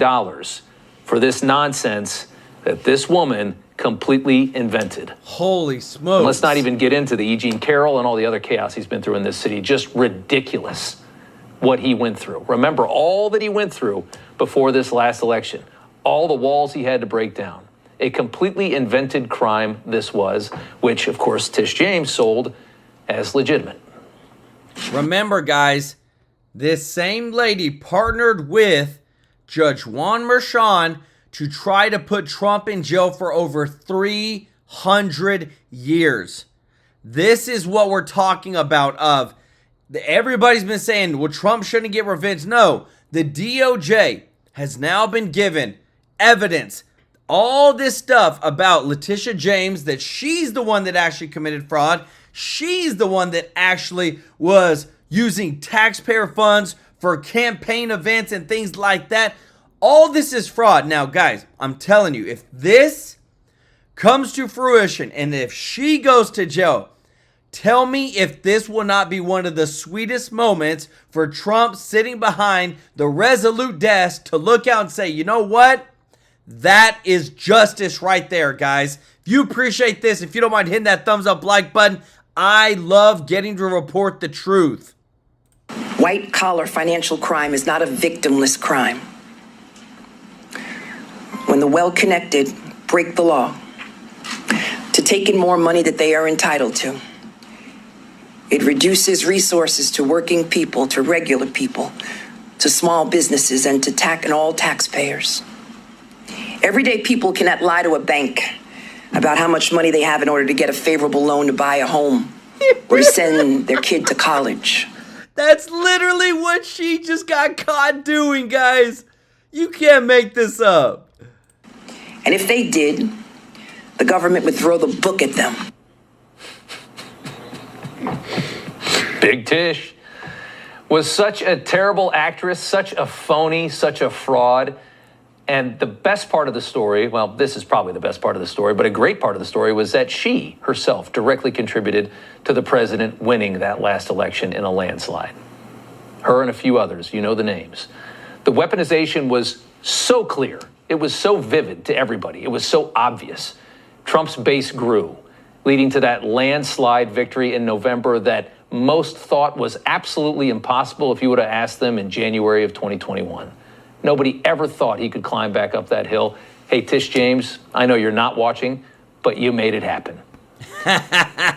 for this nonsense that this woman completely invented. Holy smokes. And let's not even get into the E. Jean Carroll and all the other chaos he's been through in this city. Just ridiculous what he went through. Remember all that he went through before this last election. All the walls he had to break down. A completely invented crime this was, which of course Tish James sold as legitimate. Remember, guys, this same lady partnered with Judge Juan Merchan to try to put Trump in jail for over 300 years. This is what we're talking about. Everybody's been saying, well, Trump shouldn't get revenge. No, the DOJ has now been given evidence, all this stuff about Letitia James, that she's the one that actually committed fraud. She's the one that actually was using taxpayer funds for campaign events and things like that. All this is fraud. Now, guys, I'm telling you, if this comes to fruition and if she goes to jail, tell me if this will not be one of the sweetest moments for Trump sitting behind the Resolute desk to look out and say, you know what? That is justice right there, guys. If you appreciate this, if you don't mind hitting that thumbs up like button, I love getting to report the truth. White-collar financial crime is not a victimless crime. When the well-connected break the law to take in more money that they are entitled to, it reduces resources to working people, to regular people, to small businesses, and to all taxpayers. Everyday people cannot lie to a bank about how much money they have in order to get a favorable loan to buy a home or to send their kid to college. That's literally what she just got caught doing, guys. You can't make this up. And if they did, the government would throw the book at them. Big Tish. was such a terrible actress, such a phony, such a fraud. And the best part of the story, well, this is probably the best part of the story, but a great part of the story was that she herself directly contributed to the president winning that last election in a landslide. Her and a few others, you know the names. The weaponization was so clear. It was so vivid to everybody. It was so obvious. Trump's base grew, leading to that landslide victory in November that most thought was absolutely impossible if you would have asked them in January of 2021. Nobody ever thought he could climb back up that hill. Hey, Tish James, I know you're not watching, but you made it happen.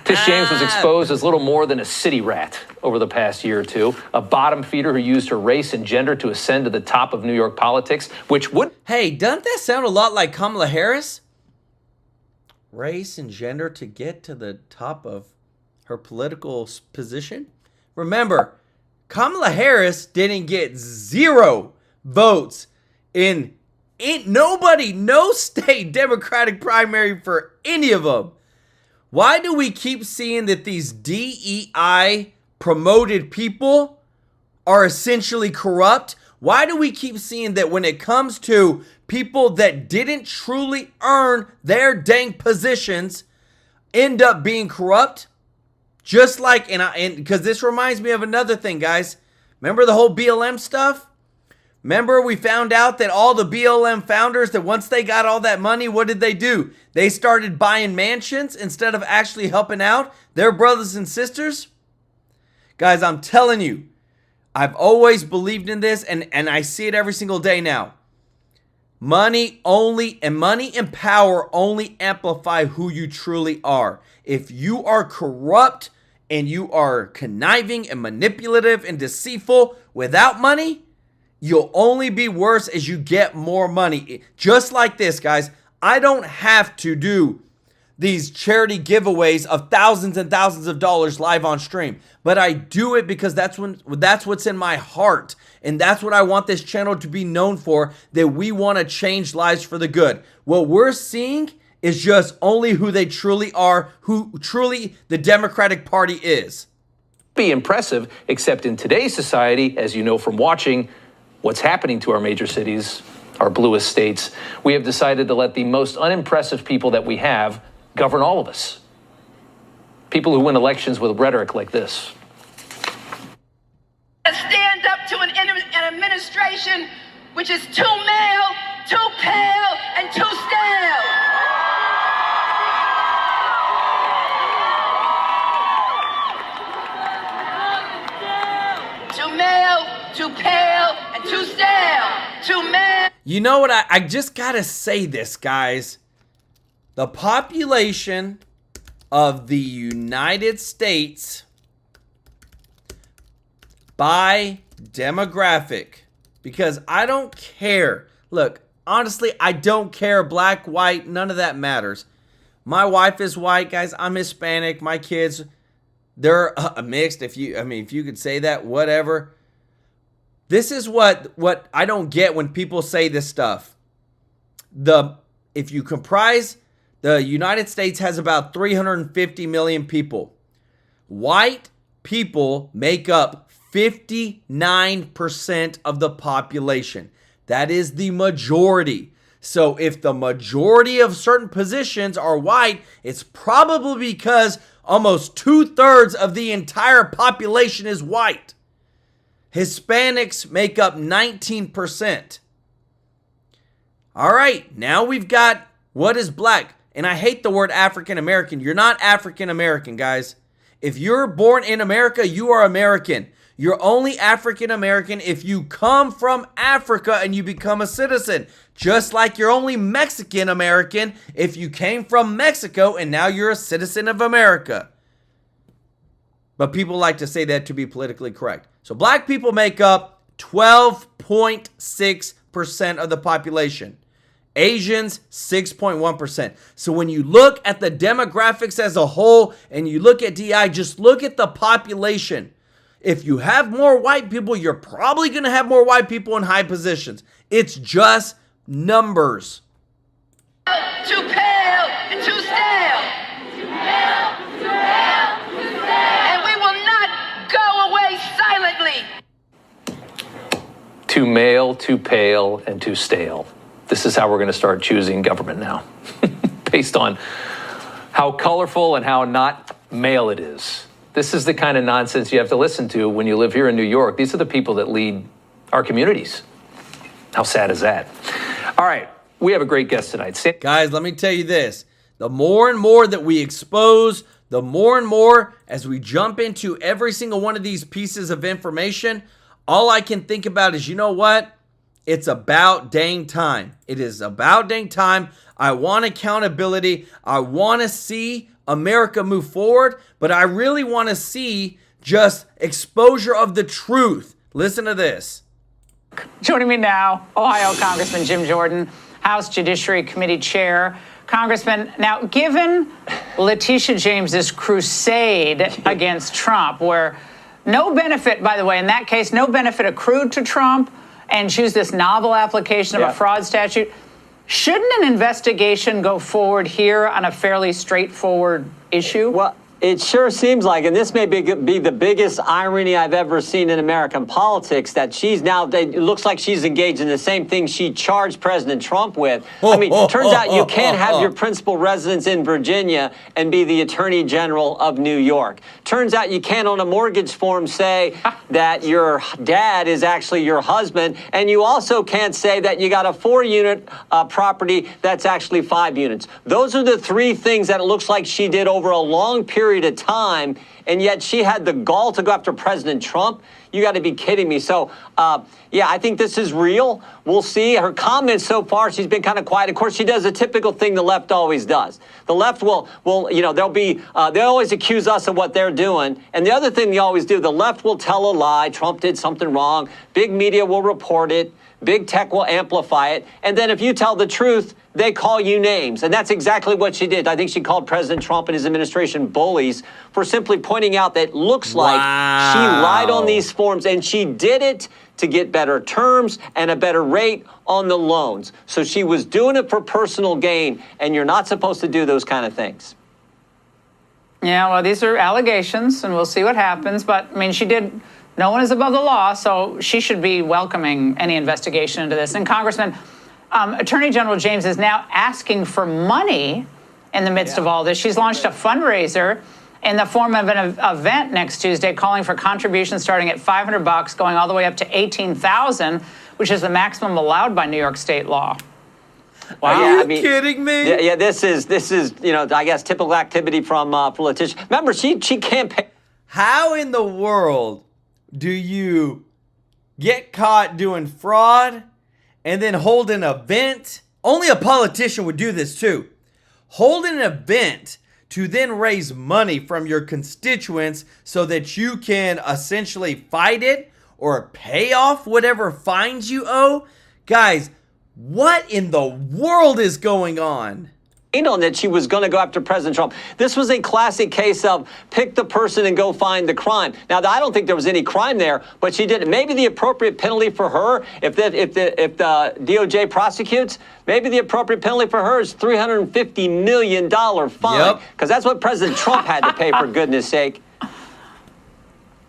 Tish James was exposed as little more than a city rat over the past year or two, a bottom feeder who used her race and gender to ascend to the top of New York politics, which would... Hey, doesn't that sound a lot like Kamala Harris? Race and gender to get to the top of her political position? Remember, Kamala Harris didn't get 0 votes in nobody, no state Democratic primary for any of them. Why do we keep seeing that these DEI promoted people are essentially corrupt? Why do we keep seeing that when it comes to people that didn't truly earn their dang positions end up being corrupt? Just like, and because this reminds me of another thing, guys. Remember the whole BLM stuff? Remember we found out that all the BLM founders, that once they got all that money, what did they do? They started buying mansions instead of actually helping out their brothers and sisters? Guys, I'm telling you, I've always believed in this, and I see it every single day now. Money and power only amplify who you truly are. If you are corrupt and you are conniving and manipulative and deceitful without money, you'll only be worse as you get more money. Just like this, guys. I don't have to do these charity giveaways of thousands and thousands of dollars live on stream, but I do it because that's what's in my heart, and that's what I want this channel to be known for, that we want to change lives for the good. What we're seeing is just only who they truly are, who truly the Democratic Party is. Be impressive, except in today's society, as you know from watching what's happening to our major cities, our bluest states, we have decided to let the most unimpressive people that we have govern all of us. People who win elections with rhetoric like this. Stand up to an administration which is too male, too pale, and too stale. Too male, too pale, and too stale. Too male. You know what? I just gotta say this, guys. The population of the United States by demographic, because I don't care. Look, honestly, I don't care. Black, white, none of that matters. My wife is white, guys. I'm Hispanic. My kids, they're mixed. If you could say that, whatever. This is what I don't get when people say this stuff. If you comprise, the United States has about 350 million people. White people make up 59% of the population. That is the majority. So if the majority of certain positions are white, it's probably because almost 2/3 of the entire population is white. Hispanics make up 19%. All right, now we've got what is black. And I hate the word African American. You're not African American, guys. If you're born in America, you are American. You're only African American if you come from Africa and you become a citizen. Just like you're only Mexican American if you came from Mexico and now you're a citizen of America. But people like to say that to be politically correct. So black people make up 12.6% of the population. Asians, 6.1%. So when you look at the demographics as a whole and you look at DI, just look at the population. If you have more white people, you're probably going to have more white people in high positions. It's just numbers. Too pale and too stale. Too pale, too pale, too stale. And we will not go away silently. Too male, too pale, and too stale. This is how we're going to start choosing government now, based on how colorful and how not male it is. This is the kind of nonsense you have to listen to when you live here in New York. These are the people that lead our communities. How sad is that? All right, we have a great guest tonight. Guys, let me tell you this. The more and more that we expose, the more and more as we jump into every single one of these pieces of information, all I can think about is, you know what? It's about dang time. It is about dang time. I want accountability. I want to see America move forward, but I really want to see just exposure of the truth. Listen to this. Joining me now, Ohio Congressman Jim Jordan, House Judiciary Committee Chair. Congressman, now given Letitia James's crusade against Trump, where no benefit, by the way, in that case, no benefit accrued to Trump, and choose this novel application of a fraud statute, shouldn't an investigation go forward here on a fairly straightforward issue? Well, it sure seems like, and this may be the biggest irony I've ever seen in American politics, that she's now, it looks like she's engaged in the same thing she charged President Trump with. I mean, it turns out you can't have your principal residence in Virginia and be the Attorney General of New York. Turns out you can't on a mortgage form say that your dad is actually your husband, and you also can't say that you got a 4-unit property that's actually 5 units. Those are the 3 things that it looks like she did over a long period of time, and yet she had the gall to go after President Trump. You got to be kidding me. So, yeah, I think this is real. We'll see. Her comments so far, she's been kind of quiet. Of course, she does a typical thing the left always does. The left will you know, they'll always accuse us of what they're doing. And the other thing they always do, the left will tell a lie. Trump did something wrong. Big media will report it. Big tech will amplify it. And then if you tell the truth, they call you names. And that's exactly what she did. I think she called President Trump and his administration bullies for simply pointing out that it looks like she lied on these forms, and she did it to get better terms and a better rate on the loans. So she was doing it for personal gain, and you're not supposed to do those kind of things. Yeah, well, these are allegations, and we'll see what happens. But, I mean, she did... No one is above the law, so she should be welcoming any investigation into this. And Congressman, Attorney General James is now asking for money in the midst of all this. She's launched a fundraiser in the form of an event next Tuesday calling for contributions starting at $500, going all the way up to $18,000, which is the maximum allowed by New York state law. Wow. Are you kidding me? Yeah, this is you know, I guess typical activity from Letitia. Remember, she campaigned. How in the world do you get caught doing fraud and then hold an event? Only a politician would do this too. Hold an event to then raise money from your constituents so that you can essentially fight it or pay off whatever fines you owe. Guys, what in the world is going on? On that she was going to go after President Trump. This was a classic case of pick the person and go find the crime. Now, I don't think there was any crime there, but she did it. Maybe the appropriate penalty for her, if the DOJ prosecutes, maybe the appropriate penalty for her is $350 million fine, because that's what President Trump had to pay, for goodness sake.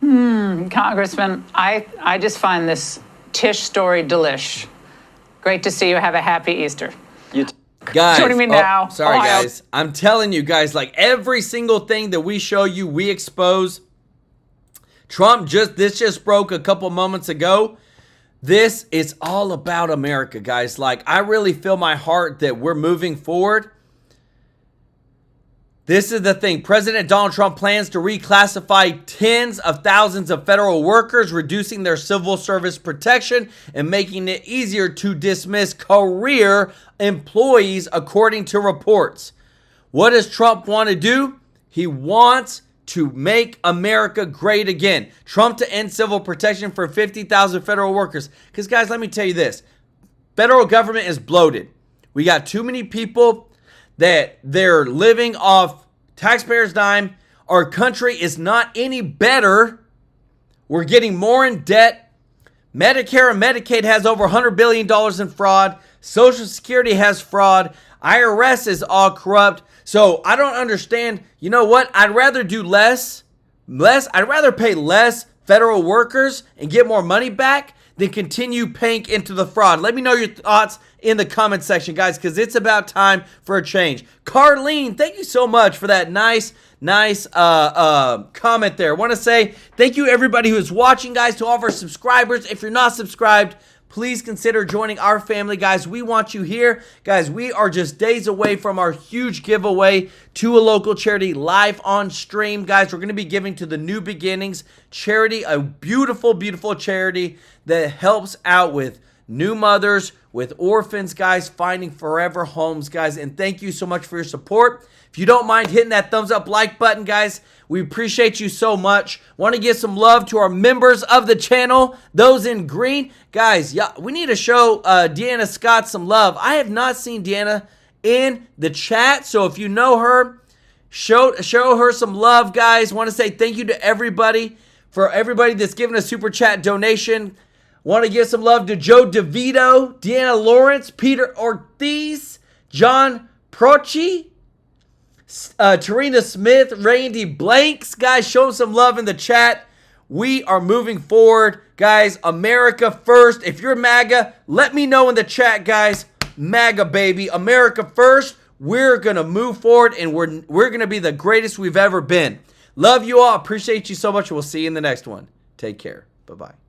Congressman, I just find this Tish story delish. Great to see you. Have a happy Easter. You too. Guys, joining me now. Sorry, guys. I'm telling you guys, like every single thing that we show you, we expose. This just broke a couple moments ago. This is all about America, guys. Like, I really feel my heart that we're moving forward. This is the thing. President Donald Trump plans to reclassify tens of thousands of federal workers, reducing their civil service protection and making it easier to dismiss career employees, according to reports. What does Trump want to do? He wants to make America great again. Trump to end civil protection for 50,000 federal workers. Because, guys, let me tell you this. Federal government is bloated. We got too many people that they're living off taxpayers' dime. Our country is not any better. We're getting more in debt. Medicare and Medicaid has over $100 billion in fraud. Social Security has fraud. IRS is all corrupt. So I don't understand. You know what? I'd rather do less. I'd rather pay less federal workers and get more money back then continue paying into the fraud. Let me know your thoughts in the comment section, guys, because it's about time for a change. Carlene, thank you so much for that nice comment there. I want to say thank you everybody who is watching, guys, to all of our subscribers. If you're not subscribed, please consider joining our family, guys. We want you here. Guys, we are just days away from our huge giveaway to a local charity live on stream. Guys, we're going to be giving to the New Beginnings charity, a beautiful, beautiful charity that helps out with new mothers, with orphans, guys, finding forever homes, guys. And thank you so much for your support. If you don't mind hitting that thumbs up like button, guys, we appreciate you so much. Want to give some love to our members of the channel, those in green. Guys, yeah, we need to show Deanna Scott some love. I have not seen Deanna in the chat, so if you know her, show her some love, guys. Want to say thank you to everybody, for everybody that's given a super chat donation. Want to give some love to Joe DeVito, Deanna Lawrence, Peter Ortiz, John Prochi, Tarina Smith, Randy Blanks. Guys, show some love in the chat. We are moving forward, guys. America first. If you're MAGA, let me know in the chat, guys. MAGA, baby. America first. We're going to move forward, and we're going to be the greatest we've ever been. Love you all. Appreciate you so much. We'll see you in the next one. Take care. Bye-bye.